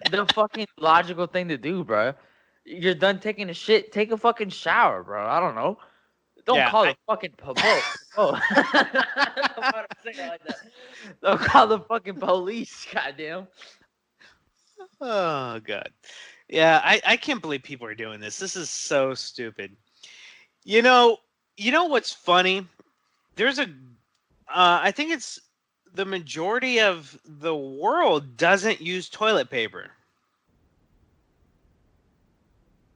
B: I'm
A: the fucking logical thing to do, bro. You're done taking a shit. Take a fucking shower, bro. I don't know. Don't
B: Yeah.
A: call the fucking popo. Oh, I don't know how to say it like that. Don't call the fucking police. Goddamn.
B: Oh god. Yeah, I can't believe people are doing this. This is so stupid. You know, you know what's funny? There's a I think it's the majority of the world doesn't use toilet paper.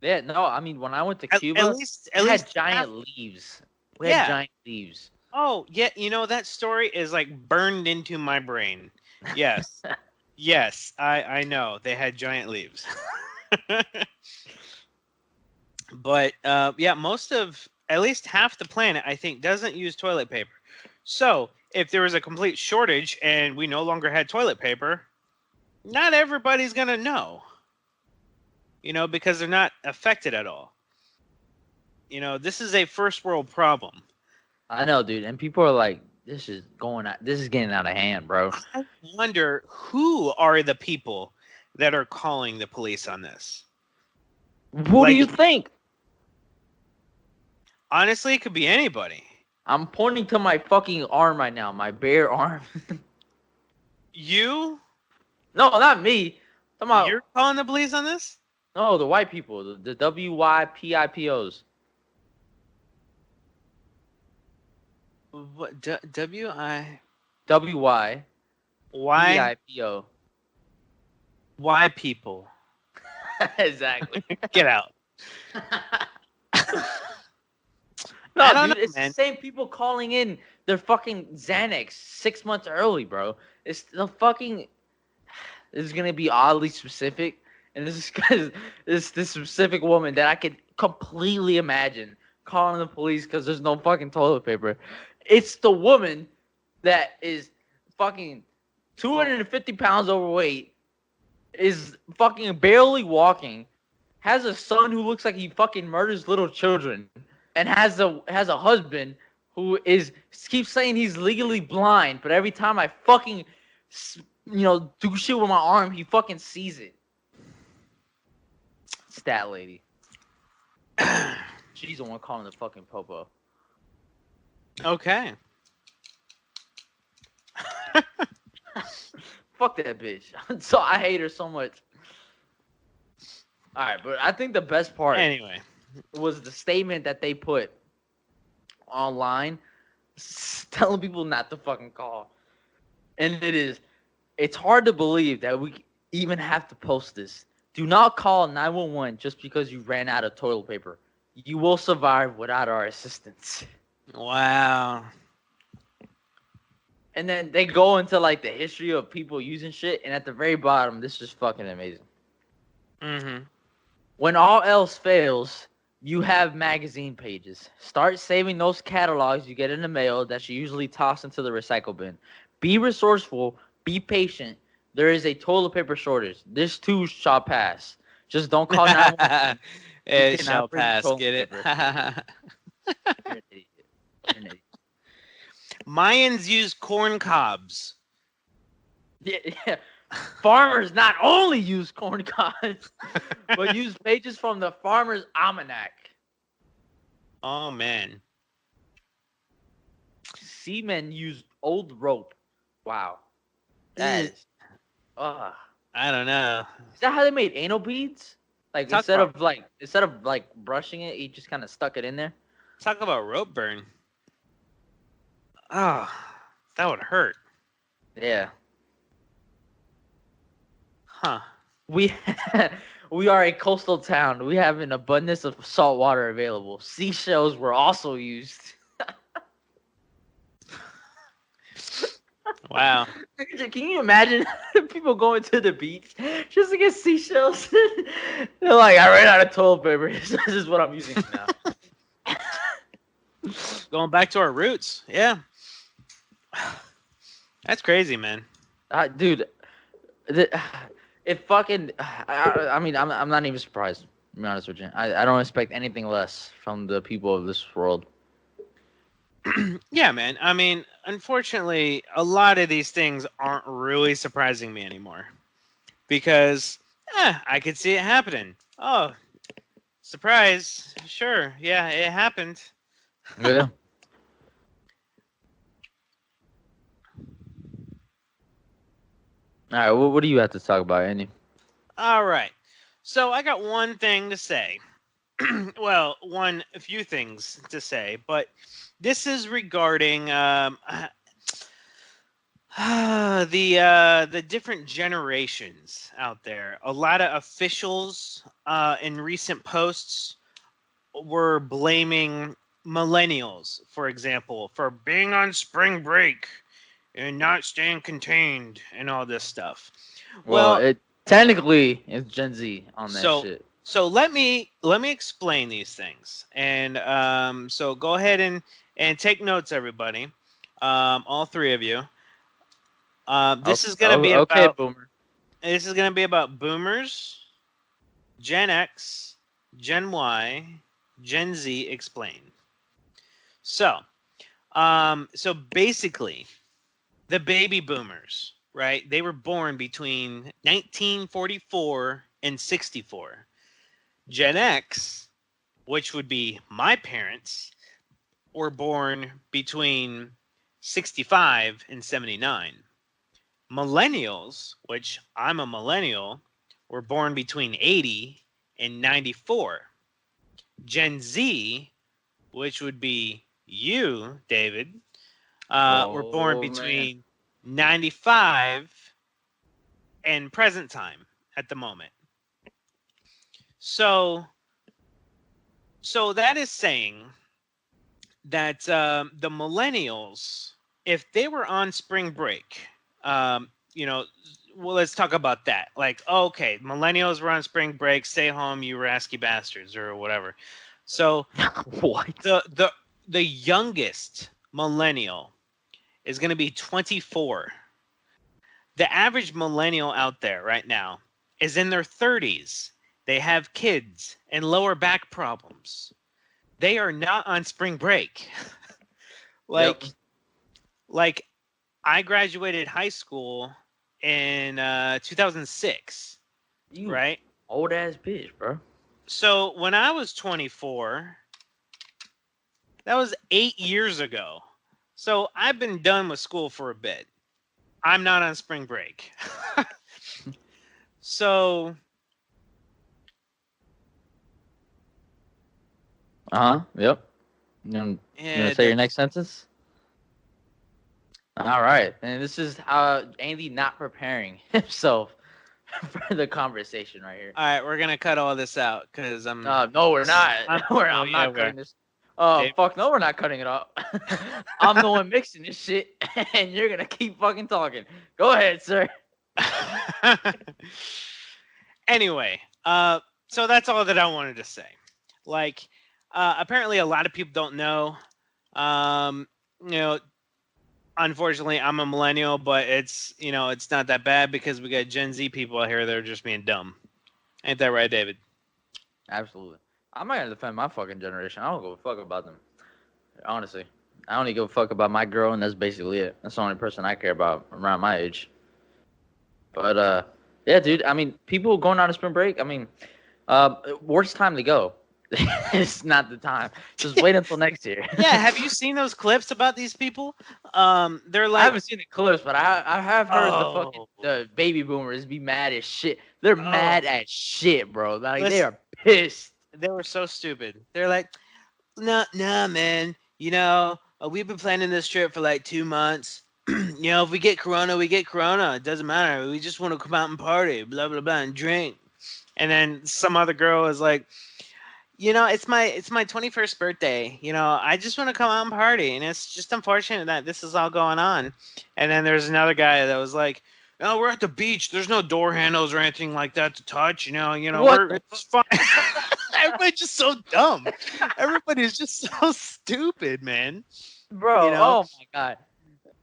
A: Yeah, no, I mean when I went to
B: At
A: Cuba,
B: least
A: it
B: at
A: had
B: least
A: giant
B: half.
A: leaves. We had
B: Yeah.
A: giant leaves.
B: Oh, yeah, you know that story is like burned into my brain. Yes. Yes, I know. They had giant leaves. But yeah, most of at least half the planet, I think, doesn't use toilet paper. So if there was a complete shortage and we no longer had toilet paper, not everybody's gonna know. You know, because they're not affected at all. You know, this is a first world problem.
A: I know, dude, and people are like, "This is going out. This is getting out of hand, bro."
B: I wonder who are the people that are calling the police on this.
A: Who do
B: Like,
A: you think?
B: honestly, it could be anybody.
A: I'm pointing to my fucking arm right now, my bare arm.
B: You,
A: No, not me. I'm
B: you're
A: about
B: calling the police on this?
A: no the white people, the WYPIPOs.
B: What? W-I...
A: WYPIPO.
B: Why? Why people?
A: Exactly.
B: Get out. I
A: No,
B: don't know,
A: dude, it's the
B: man.
A: same people calling in their fucking Xanax 6 months early, bro. It's the fucking. This is gonna be oddly specific, and this is because this specific woman that I could completely imagine calling the police because there's no fucking toilet paper. It's the woman that is fucking 250 pounds overweight, is fucking barely walking, has a son who looks like he fucking murders little children, and has a husband who is keeps saying he's legally blind, but every time I fucking do shit with my arm, he fucking sees it. Stat lady. She's the one calling the fucking popo.
B: Okay.
A: Fuck that bitch. So I hate her so much. All right, but I think the best part
B: Anyway.
A: was the statement that they put online telling people not to fucking call. And it's hard to believe that we even have to post this. Do not call 911 just because you ran out of toilet paper. You will survive without our assistance.
B: Wow.
A: And then they go into like the history of people using shit, and at the very bottom, this is fucking amazing.
B: Mm-hmm.
A: When all else fails, you have magazine pages. Start saving those catalogs you get in the mail that you usually toss into the recycle bin. Be resourceful. Be patient. There is a toilet paper shortage. This too shall pass. Just don't call 911. You
B: It shall
A: cannot bring
B: pass.
A: toilet
B: Get it?
A: paper. You're an idiot. You're an idiot.
B: Mayans use corn cobs.
A: Yeah. Farmers not only use corn cobs, but use pages from the Farmer's Almanac.
B: Oh man.
A: Seamen use old rope. Wow. That is. Ugh.
B: I don't know.
A: Is that how they made anal beads? Like
B: Talk
A: instead
B: about
A: of brushing it, you just kind of stuck it in there.
B: talk about rope burn. Oh, that would hurt.
A: Yeah.
B: Huh.
A: We we are a coastal town. We have an abundance of salt water available. Seashells were also used.
B: Wow.
A: Can you imagine people going to the beach just to get seashells? They're like, I ran out of toilet paper. This is what I'm using now.
B: Going back to our roots. Yeah. That's crazy, man.
A: Dude, it fucking. I mean, I'm not even surprised. To be honest with you, I don't expect anything less from the people of this world.
B: Yeah, man. I mean, unfortunately, a lot of these things aren't really surprising me anymore because I could see it happening. Oh, surprise. Sure. Yeah, it happened.
A: Yeah. All right. What do you have to talk about, Andy?
B: All right. So I got one thing to say. Well, a few things to say, but this is regarding the different generations out there. A lot of officials in recent posts were blaming millennials, for example, for being on spring break and not staying contained and all this stuff.
A: Well,
B: Well,
A: it technically it's Gen Z on that
B: so
A: shit.
B: let me explain these things, and so go ahead and take notes, everybody, all three of you.
A: Oh,
B: This is gonna
A: oh,
B: be
A: okay,
B: about
A: boomer.
B: this is gonna be about boomers, Gen X, Gen Y, Gen Z explained. So, so basically, the baby boomers, right? They were born between 1944 and 64. Gen X, which would be my parents, were born between 65 and 79. Millennials, which I'm a millennial, were born between 80 and 94. Gen Z, which would be you, David, were born
A: Oh man.
B: between 95 and present time at the moment. So, so that is saying that the millennials, if they were on spring break, um, you know, well, let's talk about that. Like, okay, millennials were on spring break, stay home, you rasky bastards, or whatever. So
A: What?
B: the youngest millennial is going to be 24. The average millennial out there right now is in their 30s. They have kids and lower back problems. They are not on spring break.
A: Yep.
B: like like I graduated high school in 2006,
A: You
B: right?
A: old ass bitch, bro.
B: So when I was 24, that was 8 years ago. So I've been done with school for a bit. I'm not on spring break. So
A: Uh huh. Yep. You gonna
B: yeah,
A: say your next sentence? All right. And this is Andy not preparing himself for the conversation right here.
B: all right, we're gonna cut all this out because
A: No, we're not.
B: well,
A: I'm
B: yeah,
A: not
B: we are.
A: cutting this. Oh
B: Dave.
A: fuck, no, we're not cutting it up. I'm the one mixing this shit, and you're gonna keep fucking talking. Go ahead, sir.
B: Anyway, so that's all that I wanted to say. Like, apparently, a lot of people don't know. Um, you know, unfortunately, I'm a millennial, but it's not that bad because we got Gen Z people out here that are just being dumb. Ain't that right, David?
A: Absolutely. I'm not gonna defend my fucking generation. I don't give a fuck about them. Honestly, I only give a fuck about my girl, and that's basically it. That's the only person I care about around my age. But yeah, dude. I mean, people going on a spring break. I mean, worst time to go. It's not the time. Just wait until next year.
B: Yeah. Have you seen those clips about these people? They're
A: I
B: like,
A: haven't seen the clips, but I have heard
B: oh,
A: the baby boomers be mad as shit. They're
B: oh.
A: mad as shit, bro. Like they
B: Listen,
A: are pissed.
B: they were so stupid. They're like, no, nah, man. We've been planning this trip for like 2 months. If we get corona, we get corona. It doesn't matter. We just want to come out and party, blah blah blah, and drink. And then some other girl is like, it's my 21st birthday. I just want to come out and party, and it's just unfortunate that this is all going on. And then there's another guy that was like, "Oh, we're at the beach. There's no door handles or anything like that to touch.
A: What the
B: it's fine." Everybody's just so dumb. Everybody's just so stupid, man. You
A: bro?
B: know,
A: Oh my god,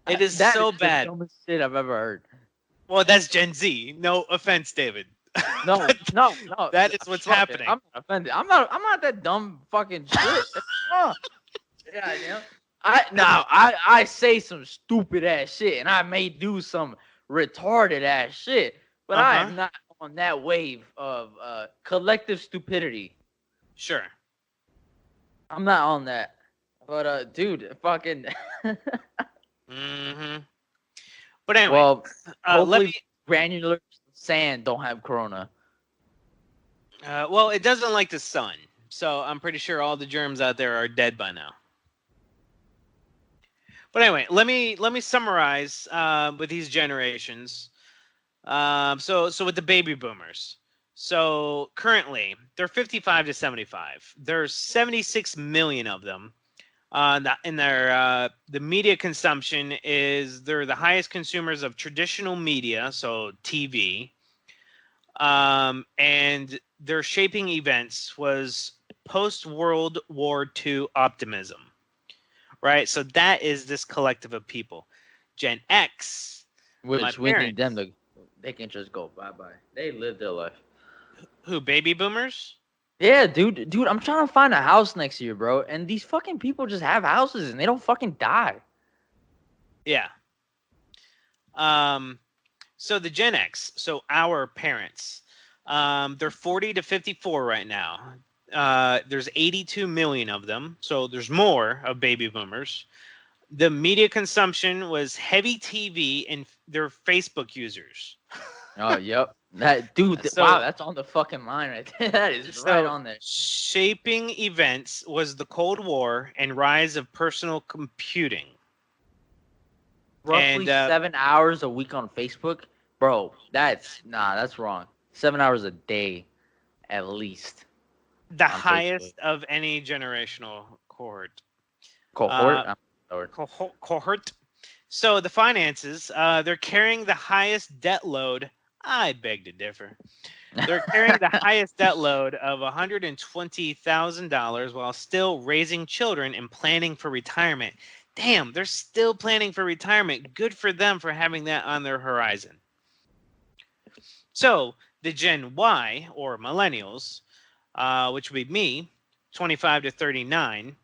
B: it is
A: that is
B: so
A: the
B: bad.
A: dumbest shit I've ever heard.
B: Well, that's Gen Z. No offense, David.
A: No,
B: But
A: no, no.
B: that is what's
A: Fuck it.
B: happening.
A: I'm not offended. I'm not that dumb fucking shit. Yeah, yeah. I say some stupid ass shit, and I may do some retarded ass shit, but I
B: Uh-huh.
A: am not on that wave of collective stupidity.
B: Sure.
A: I'm not on that. But dude, fucking.
B: Mm-hmm. But anyway,
A: Well,
B: let
A: hopefully
B: me.
A: granular sand don't have corona.
B: Well, it doesn't like the sun, so I'm pretty sure all the germs out there are dead by now. But anyway, let me summarize with these generations. So with the baby boomers. So currently they're 55 to 75. There's 76 million of them. In their the media consumption is they're the highest consumers of traditional media, so TV, and their shaping events was post World War II optimism, right? So that is this collective of people. Gen X, my
A: Which we need them
B: parents,
A: to. They can just go bye bye. They live their life.
B: who baby boomers?
A: Yeah, dude, I'm trying to find a house next year, bro. And these fucking people just have houses and they don't fucking die.
B: Yeah. Um, so the Gen X, so our parents, they're 40 to 54 right now. There's 82 million of them, so there's more of baby boomers. The media consumption was heavy TV and their Facebook users.
A: Oh, yep. That dude, wow,
B: So,
A: that's on the fucking line right there. That is right
B: so
A: on there.
B: shaping events was the Cold War and rise of personal computing.
A: Roughly
B: And
A: 7 hours a week on Facebook, bro. That's wrong. 7 hours a day, at least,
B: the
A: on Facebook.
B: highest of any generational cohort.
A: Cohort.
B: Uh, cohort. So the finances, they're carrying the highest debt load. I beg to differ. They're carrying the highest debt load of $120,000 while still raising children and planning for retirement. Damn, they're still planning for retirement. Good for them for having that on their horizon. So the Gen Y or millennials, which would be me, 25 to 39,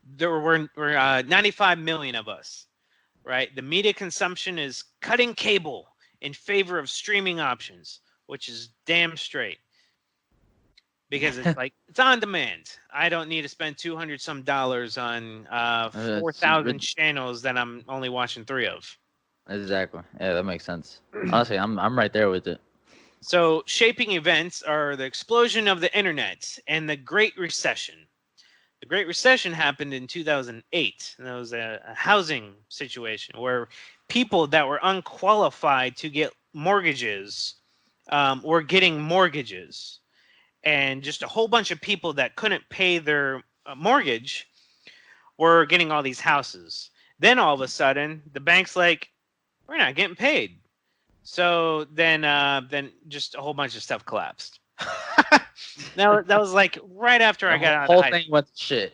B: there were 95 million of us, right? The media consumption is cutting cable in favor of streaming options, which is damn straight because it's like it's on demand. I don't need to spend 200 some dollars on
A: It's
B: 4,000 channels that I'm only watching 3 of.
A: exactly. Yeah, that makes sense. Honestly, I'm right there with it.
B: So, shaping events are the explosion of the internet and the Great Recession. The Great Recession happened in 2008, and that was a housing situation where people that were unqualified to get mortgages were getting mortgages, and just a whole bunch of people that couldn't pay their mortgage were getting all these houses. Then all of a sudden, the bank's like, "We're not getting paid." So then just a whole bunch of stuff collapsed. That was like right after
A: The
B: I got out of
A: whole
B: high
A: thing
B: school.
A: went to shit.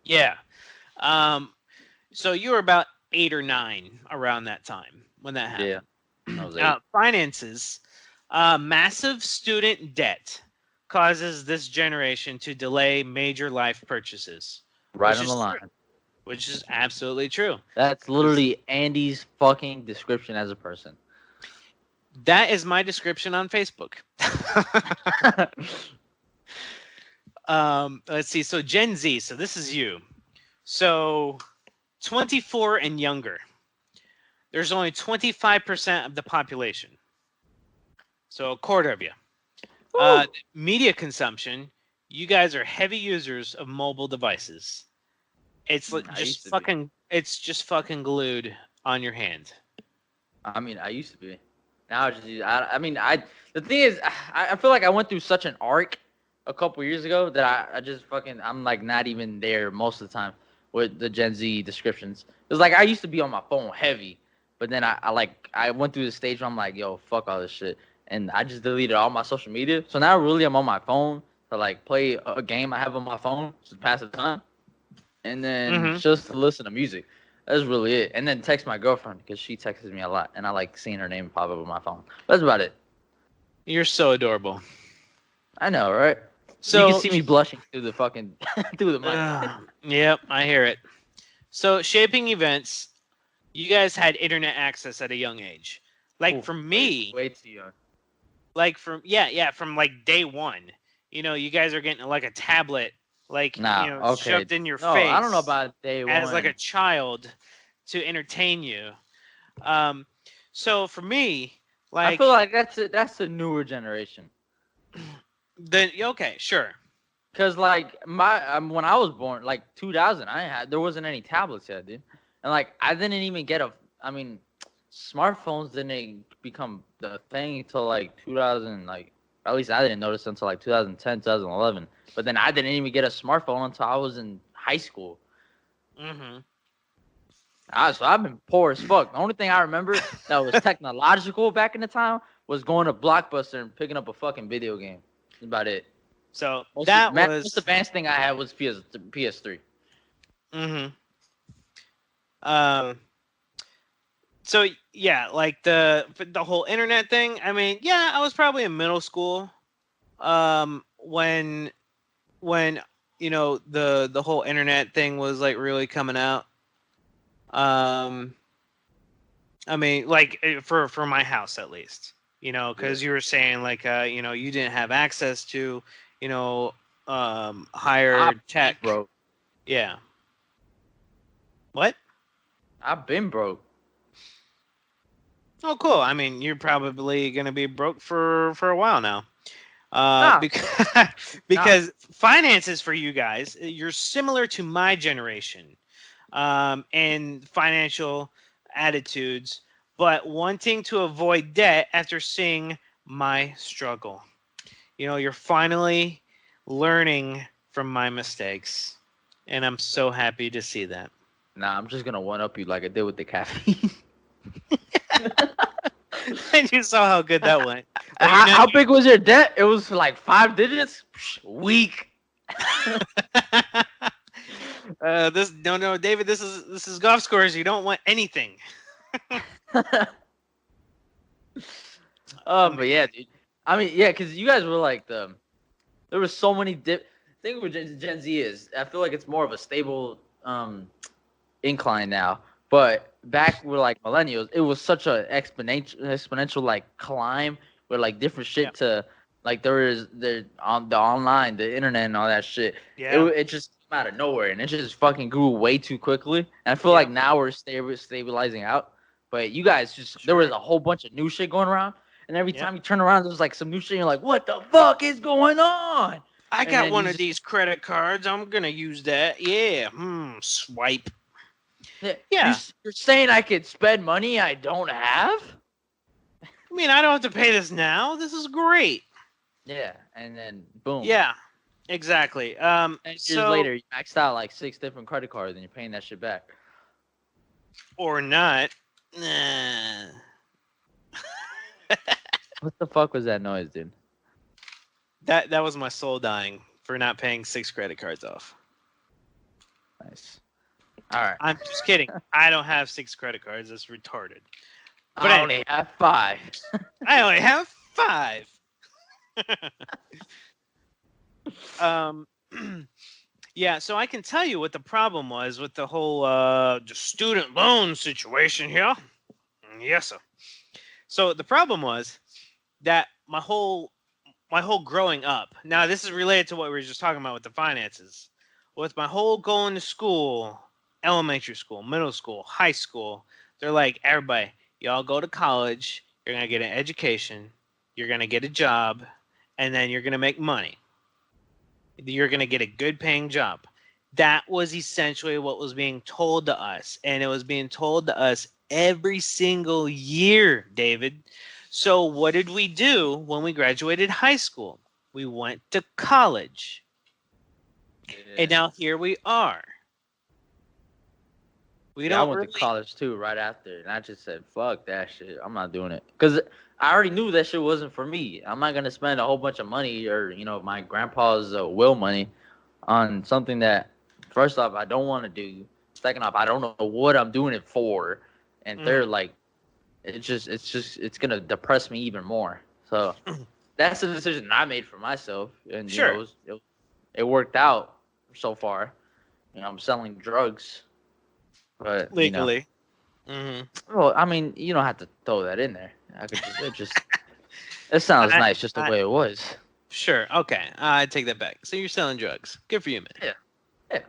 B: Yeah. Um, so you were about 8 or 9 around that time when that
A: Yeah,
B: happened.
A: I was 8.
B: Finances, massive student debt causes this generation to delay major life purchases,
A: Right
B: which
A: on the
B: is true,
A: line.
B: which is absolutely true.
A: That's
B: 'Cause
A: literally Andy's fucking description as a person.
B: that is my description on Facebook. Let's see. So Gen Z. So this is you. So 24 and younger. There's only 25% of the population. So a quarter of you.
A: Woo!
B: Media consumption. You guys are heavy users of mobile devices. It's
A: I used
B: just
A: to be.
B: fucking. It's just fucking glued on your hand.
A: I mean, I used to be. Now, I mean, the thing is, I feel like I went through such an arc a couple years ago that I just fucking, I'm like not even there most of the time with the Gen Z descriptions. It's like I used to be on my phone heavy, but then I went through the stage where I'm like, yo, fuck all this shit. And I just deleted all my social media. So now really I'm on my phone to like play a game I have on my phone to pass the time. And then
B: Mm-hmm.
A: just to listen to music. That's really it. And then text my girlfriend because she texts me a lot, and I like seeing her name pop up on my phone. That's about it.
B: You're so adorable.
A: I know, right? You can
B: So,
A: see me blushing through the fucking through the mic.
B: yep, I hear it. So shaping events, you guys had internet access at a young age. Like
A: Oof,
B: for me,
A: way too young.
B: like from like day one, you guys are getting like a tablet, like
A: Nah, okay.
B: shoved in your
A: No, I don't know
B: face
A: about day
B: as like a
A: one.
B: child to entertain you. Um, so for me,
A: I feel
B: like
A: like that's a newer generation.
B: then okay, sure,
A: Cause like my when I was born, like 2000, there wasn't any tablets yet, dude. And like I didn't even get a. I mean, smartphones didn't become the thing until like 2000. Like at least I didn't notice until like 2010, 2011. But then I didn't even get a smartphone until I was in high school.
B: hmm
A: So I've been poor as fuck. The only thing I remember that was technological back in the time was going to Blockbuster and picking up a fucking video game. That's about it.
B: so that
A: Most
B: was
A: advanced thing I had was PS3.
B: hmm um so yeah, like the whole internet thing. I mean, yeah, I was probably in middle school when the whole internet thing was like really coming out. um I mean, like for my house at least,
A: Yeah.
B: because you were saying like you didn't have access to you know higher
A: I've been
B: tech.
A: broke.
B: Yeah. What?
A: I've been broke.
B: Oh, cool. I mean, you're probably gonna be broke for a while now.
A: Nah,
B: Because
A: nah.
B: because finances for you guys, you're similar to my generation, and financial attitudes, but wanting to avoid debt after seeing my struggle. You're finally learning from my mistakes, and I'm so happy to see that.
A: Nah, I'm just gonna one up you like I did with the caffeine.
B: And you saw how good that went. Like you're
A: how
B: not.
A: big was your debt? It was like 5 digits. Weak.
B: This no, David. This is golf scores. You don't want anything. I
A: But
B: mean,
A: yeah, dude. I mean, yeah, because you guys were like there was so many thing with Gen Z is I feel like it's more of a stable incline now. But back with like millennials, it was such a exponential like climb with like different
B: yeah,
A: shit to like there on the online, the internet and all that shit.
B: yeah,
A: It just came out of nowhere and it just fucking grew way too quickly. And I feel like
B: yep,
A: now we're stabilizing out. But you guys there was
B: sure,
A: a whole bunch of new shit going around. And every
B: yep.
A: time you turn around, there's like some new shit. And you're like, what the fuck is going on?
B: I
A: And
B: got
A: then
B: one
A: you
B: of
A: just
B: these credit cards. I'm gonna use that. Yeah. Swipe.
A: yeah,
B: Yeah.
A: you're saying I could spend money I don't have?
B: I mean, I don't have to pay this now. This is great.
A: Yeah, and then boom.
B: Yeah. Exactly.
A: 10 years
B: So
A: later, you maxed out like 6 different credit cards, and you're paying that shit back.
B: or not. Nah.
A: What the fuck was that noise, dude?
B: That was my soul dying for not paying 6 credit cards off.
A: Nice. All right.
B: I'm just kidding. I don't have 6 credit cards. That's retarded. But
A: I
B: anyway,
A: only have 5.
B: I only have 5. um, yeah, so I can tell you what the problem was with the whole just student loan situation here. Yes, sir. So the problem was that my whole growing up. Now this is related to what we were just talking about with the finances. With my whole going to school, elementary school, middle school, high school, they're like everybody, y'all go to college, you're gonna get an education, you're gonna get a job, and then you're gonna make money. You're gonna get a good paying job. That was essentially what was being told to us, and it was being told to us every single year, David. So, what did we do when we graduated high school? We went to college. And
A: Yeah.
B: now here we are. We
A: Yeah, I
B: don't
A: went to
B: really.
A: college too right after, and I just said, "Fuck that shit. I'm not doing it." Because I already knew that shit wasn't for me. I'm not gonna spend a whole bunch of money or my grandpa's will money on something that, first off, I don't want to do. Second off, I don't know what I'm doing it for, and third,
B: Mhm.
A: like, it's gonna depress me even more. So that's the decision I made for myself, and
B: Sure.
A: it worked out so far. I'm selling drugs. but
B: legally. Mm-hmm.
A: well, I mean, you don't have to throw that in there. I could just it sounds
B: I,
A: nice just the
B: I,
A: way it was.
B: sure. Okay. I take that back. So you're selling drugs. Good for you, man.
A: Yeah, yeah,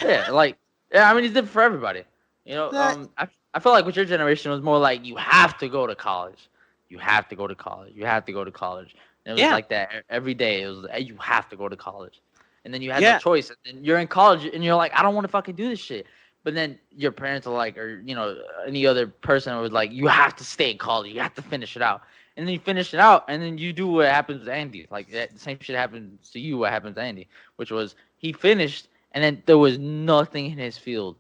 A: yeah. Like, yeah. I mean, it's different for everybody.
B: That,
A: I feel like with your generation, it was more like you have to go to college. You have to go to college. You have to go to college. And it was
B: yeah.
A: like that every day. It was you have to go to college, and then you had no
B: Yeah.
A: choice. And then you're in college, and you're like, I don't want to fucking do this shit. But then your parents are like, or any other person was like, you have to stay in college. You have to finish it out. And then you finish it out, and then you do what happens to Andy. Like the same shit happens to you. What happened to Andy, which was he finished, and then there was nothing in his field.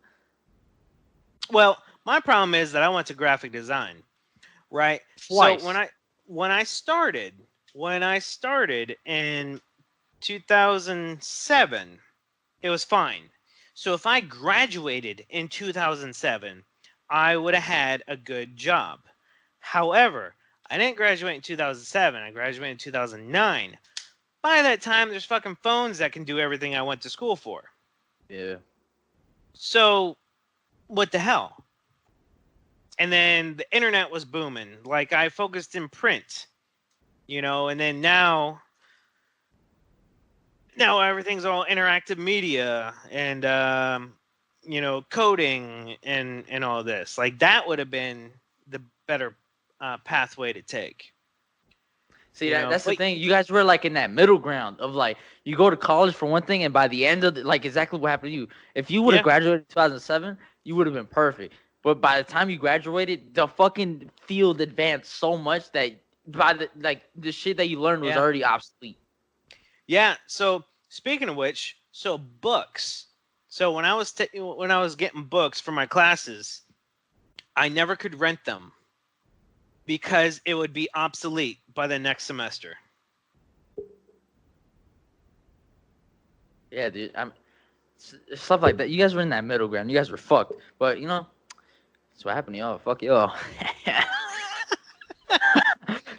B: Well, my problem is that I went to graphic design, right? So
A: Twice.
B: when I started in 2007, it was fine. So if I graduated in 2007, I would have had a good job. However, I didn't graduate in 2007. I graduated in 2009. By that time, there's fucking phones that can do everything I went to school for.
A: Yeah.
B: So, what the hell? And then the internet was booming. Like I focused in print, and then now everything's all interactive media and coding and all this. Like that would have been the better pathway to take.
A: See that's the
B: But
A: thing. You guys were like in that middle ground of like you go to college for one thing, and by the end of like exactly what happened to you. If you would have
B: yeah,
A: graduated in 2007, you would have been perfect. But by the time you graduated, the fucking field advanced so much that by the shit that you learned was
B: yeah,
A: already obsolete.
B: yeah. So speaking of which, so books. So when I was getting books for my classes, I never could rent them because it would be obsolete by the next semester.
A: Yeah, dude. Stuff like that. You guys were in that middle ground. You guys were fucked. But that's what happened to y'all. Fuck y'all.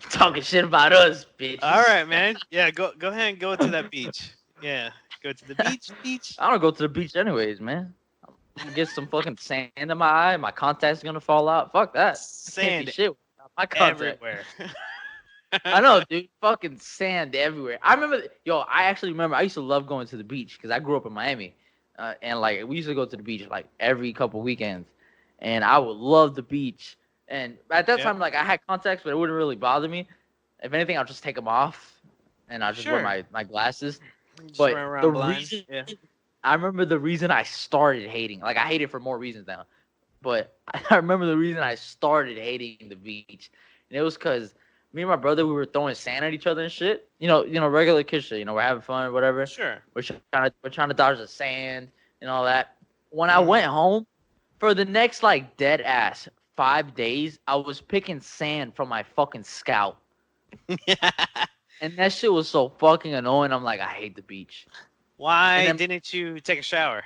A: Talking shit about us,
B: All
A: bitches.
B: right, man. Yeah, go ahead and go to that beach. Yeah, go to the beach.
A: I don't go to the beach anyways, man. I'm gonna get some fucking sand in my eye. My contact's gonna fall out. Fuck that. I can't see
B: Sand
A: shit without my contact.
B: everywhere.
A: I know, dude. Fucking sand everywhere. I remember, yo. I actually remember. I used to love going to the beach because I grew up in Miami, and like we used to go to the beach like every couple weekends, and I would love the beach. And at that
B: Yeah,
A: time, like I had contacts, but it wouldn't really bother me. If anything, I'll just take them off, and I'll just wear
B: sure.
A: my glasses.
B: Just
A: But
B: run
A: the
B: around blind.
A: reason
B: Yeah.
A: I remember the reason I started hating, like I hate it for more reasons now, but I remember the reason I started hating the beach, and it was because me and my brother we were throwing sand at each other and shit. Regular kid shit. We're having fun or whatever.
B: Sure.
A: We're trying to dodge the sand and all that. When I
B: Hmm.
A: went home for the next like dead ass 5 days, I was picking sand from my fucking scalp, and that shit was so fucking annoying. I'm like, I hate the beach. And
B: Why
A: then
B: didn't you take a shower?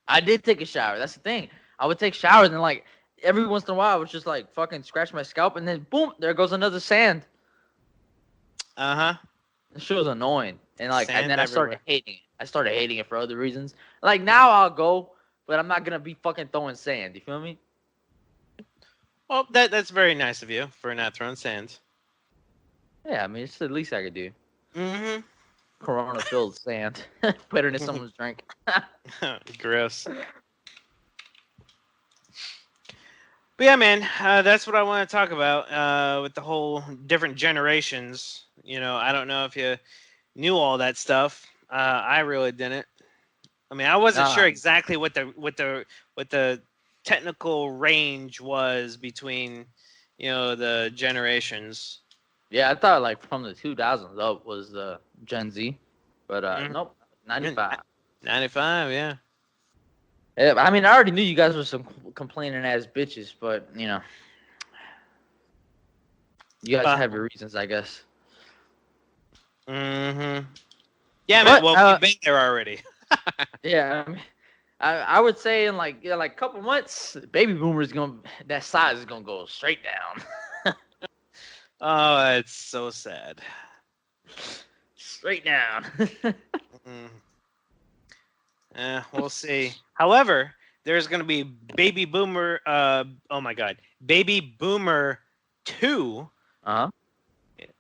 A: I did take a shower. That's the thing. I would take showers and like every once in a while I would just like fucking scratch my scalp and then boom, there goes another sand.
B: Uh huh.
A: This shit was annoying. And
B: Sand
A: then I started
B: everywhere.
A: hating it. I started hating it for other reasons. Like now I'll go, but I'm not gonna be fucking throwing sand. You feel me?
B: Well, that's very nice of you for not throwing sand.
A: Yeah, I mean it's the least I could do.
B: Mm-hmm.
A: Corona filled sand. Put it in someone's drink.
B: Gross. But yeah, man, that's what I want to talk about with the whole different generations. I don't know if you knew all that stuff. I really didn't. I mean, I wasn't sure
A: Nah.
B: exactly what the technical range was between the generations.
A: Yeah, I thought like from the 2000s up was Gen Z, but
B: Mm-hmm.
A: nope, 95.
B: 95, yeah.
A: Yeah, I mean, I already knew you guys were some complaining ass bitches, but you guys
B: Uh,
A: have your reasons, I guess.
B: mm-hmm. Yeah, man.
A: But
B: Well, we've been there already.
A: yeah, I mean, I would say in like a couple months, baby boomers gonna that size is gonna go straight down,
B: Oh, it's so sad.
A: straight down.
B: Mm. We'll see. However, there's going to be Baby Boomer. Oh my God, Baby Boomer 2,
A: Uh huh.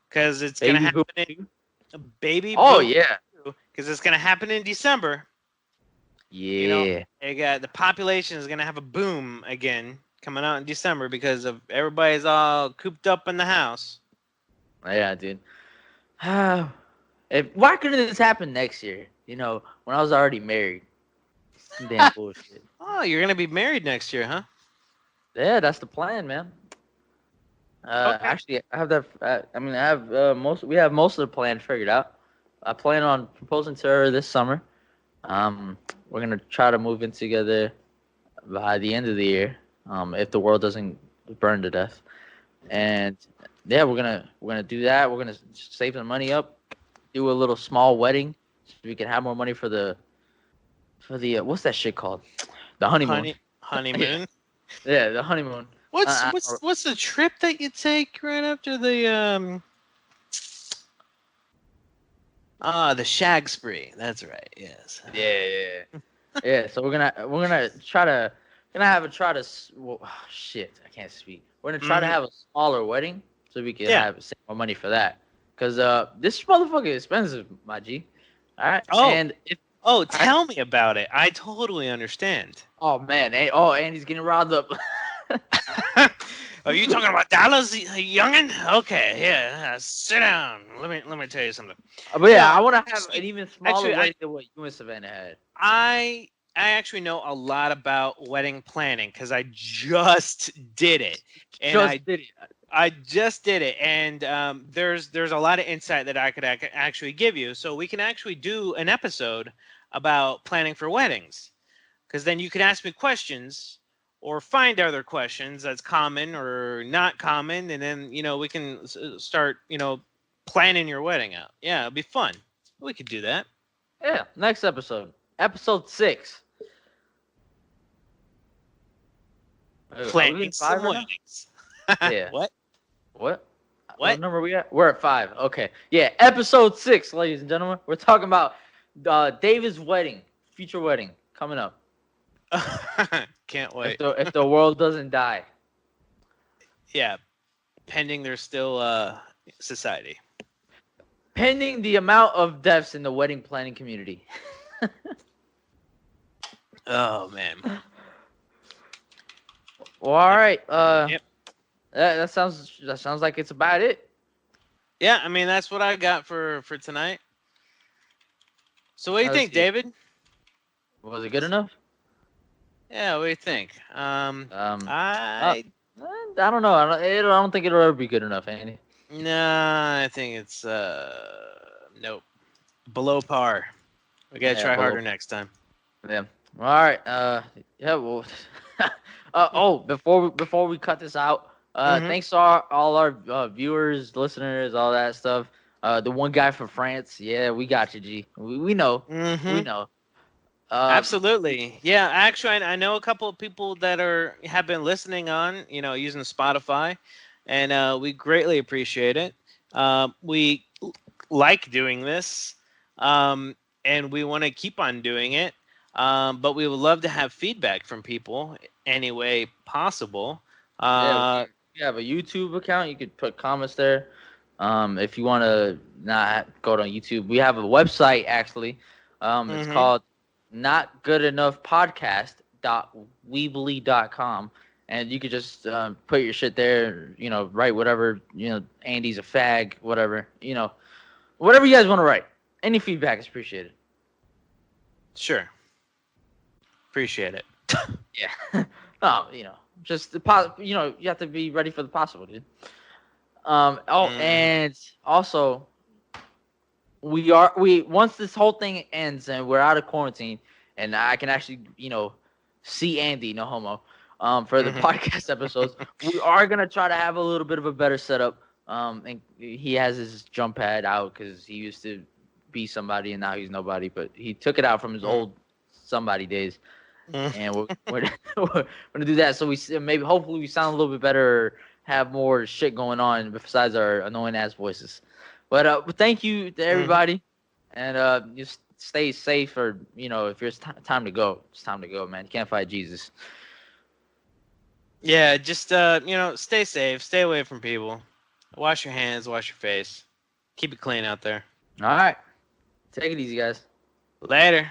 B: because it's going to
A: Baby
B: happen
A: boom.
B: in Baby
A: Oh
B: Boomer
A: yeah.
B: 2, because it's going to happen in December. You know,
A: Yeah.
B: the population is going to have a boom again coming out in December because of everybody's all cooped up in the house.
A: Yeah, dude. Why couldn't this happen next year? You know, when I was already married. Some damn bullshit.
B: Oh, you're going to be married next year, huh?
A: Yeah, that's the plan, man.
B: Okay.
A: Actually, I have that. I mean, I have most. We have most of the plan figured out. I plan on proposing to her this summer. Um, we're gonna try to move in together by the end of the year. If the world doesn't burn to death, and yeah, we're gonna do that. We're gonna save some money up, do a little small wedding, so we can have more money for the what's that shit called? The honeymoon. Yeah,
B: Honeymoon.
A: yeah, the honeymoon.
B: What's
A: Uh,
B: what's what's the trip that you take right after the shag spree? That's right. Yes.
A: yeah, yeah. Yeah, so we're gonna try to well, shit, I can't speak. We're gonna try to
B: Hmm.
A: have a smaller wedding so we can
B: Yeah.
A: save more money for that. Cause this motherfucker is expensive, my G. All right,
B: Oh.
A: and if
B: Oh,
A: all right,
B: tell me about it. I totally understand.
A: oh man, and he's getting riled up.
B: Are you talking about dollars, youngin? Okay, yeah. Sit down. Let me tell you something.
A: But
B: No,
A: yeah, I want to have an
B: actually,
A: even smaller
B: actually,
A: wedding than what you and Savannah had.
B: I actually know a lot about wedding planning because I just did it, and
A: Just did it.
B: I just did it, and there's a lot of insight that I could actually give you. So we can actually do an episode about planning for weddings, because then you can ask me questions or find other questions that's common or not common, and then we can start planning your wedding out. Yeah, it'll be fun. We could do that.
A: Yeah, next episode 6. Are we
B: Planning
A: in
B: some
A: 5 right now?
B: weddings.
A: Yeah.
B: What?
A: What? What
B: What?
A: number are we at? We're at 5. Okay. Yeah, episode 6, ladies and gentlemen. We're talking about David's wedding, future wedding coming up.
B: Can't
A: If
B: wait.
A: the world doesn't die,
B: Yeah, pending there's still society.
A: pending the amount of deaths in the wedding planning community.
B: Oh man.
A: Well, all right.
B: Yep.
A: That sounds like it's about it.
B: Yeah, I mean that's what I got for tonight. So what do you
A: Let's
B: think,
A: see.
B: David?
A: Was it good enough?
B: Yeah, what do you think?
A: Uh,
B: I
A: I don't know. I don't think it'll ever be good enough, Andy.
B: Nah, I think it's nope. Below par. We gotta
A: Yeah,
B: try
A: below.
B: harder next time.
A: Yeah. All right. Yeah. Well. Before we cut this out,
B: Mm-hmm.
A: thanks to all our viewers, listeners, all that stuff. The one guy from France. Yeah, we got you, G. We know. We
B: Mm-hmm.
A: know. Uh,
B: Absolutely. Yeah, actually, I know a couple of people that have been listening on, using Spotify, and we greatly appreciate it. We like doing this, and we want to keep on doing it. But we would love to have feedback from people any way possible.
A: yeah. We,
B: Uh,
A: we have a YouTube account. You could put comments there. If you want to not go to YouTube, we have a website actually. It's
B: mhm.
A: called Not Good Enough Podcast.weebly.com, and you could just put your shit there. Write whatever. Andy's a fag, whatever. Whatever you guys want to write. Any feedback is appreciated.
B: Sure. Appreciate it.
A: Yeah. No, just you have to be ready for the possible, dude.
B: Mhm.
A: And also we once this whole thing ends and we're out of quarantine and I can actually, see Andy, no homo, for the
B: Mhm.
A: podcast episodes, we are gonna try to have a little bit of a better setup. And he has his jump pad out because he used to be somebody and now he's nobody, but he took it out from his
B: Mhm.
A: old somebody days,
B: Mhm.
A: and we're we're gonna do that. So maybe hopefully we sound a little bit better, or have more shit going on besides our annoying ass voices. But thank you to
B: Mhm.
A: everybody, and just stay safe, or if it's time to go, it's time to go, man. You can't fight Jesus.
B: Yeah, just stay safe, stay away from people, wash your hands, wash your face, keep it clean out there.
A: All right, take it easy, guys.
B: Later.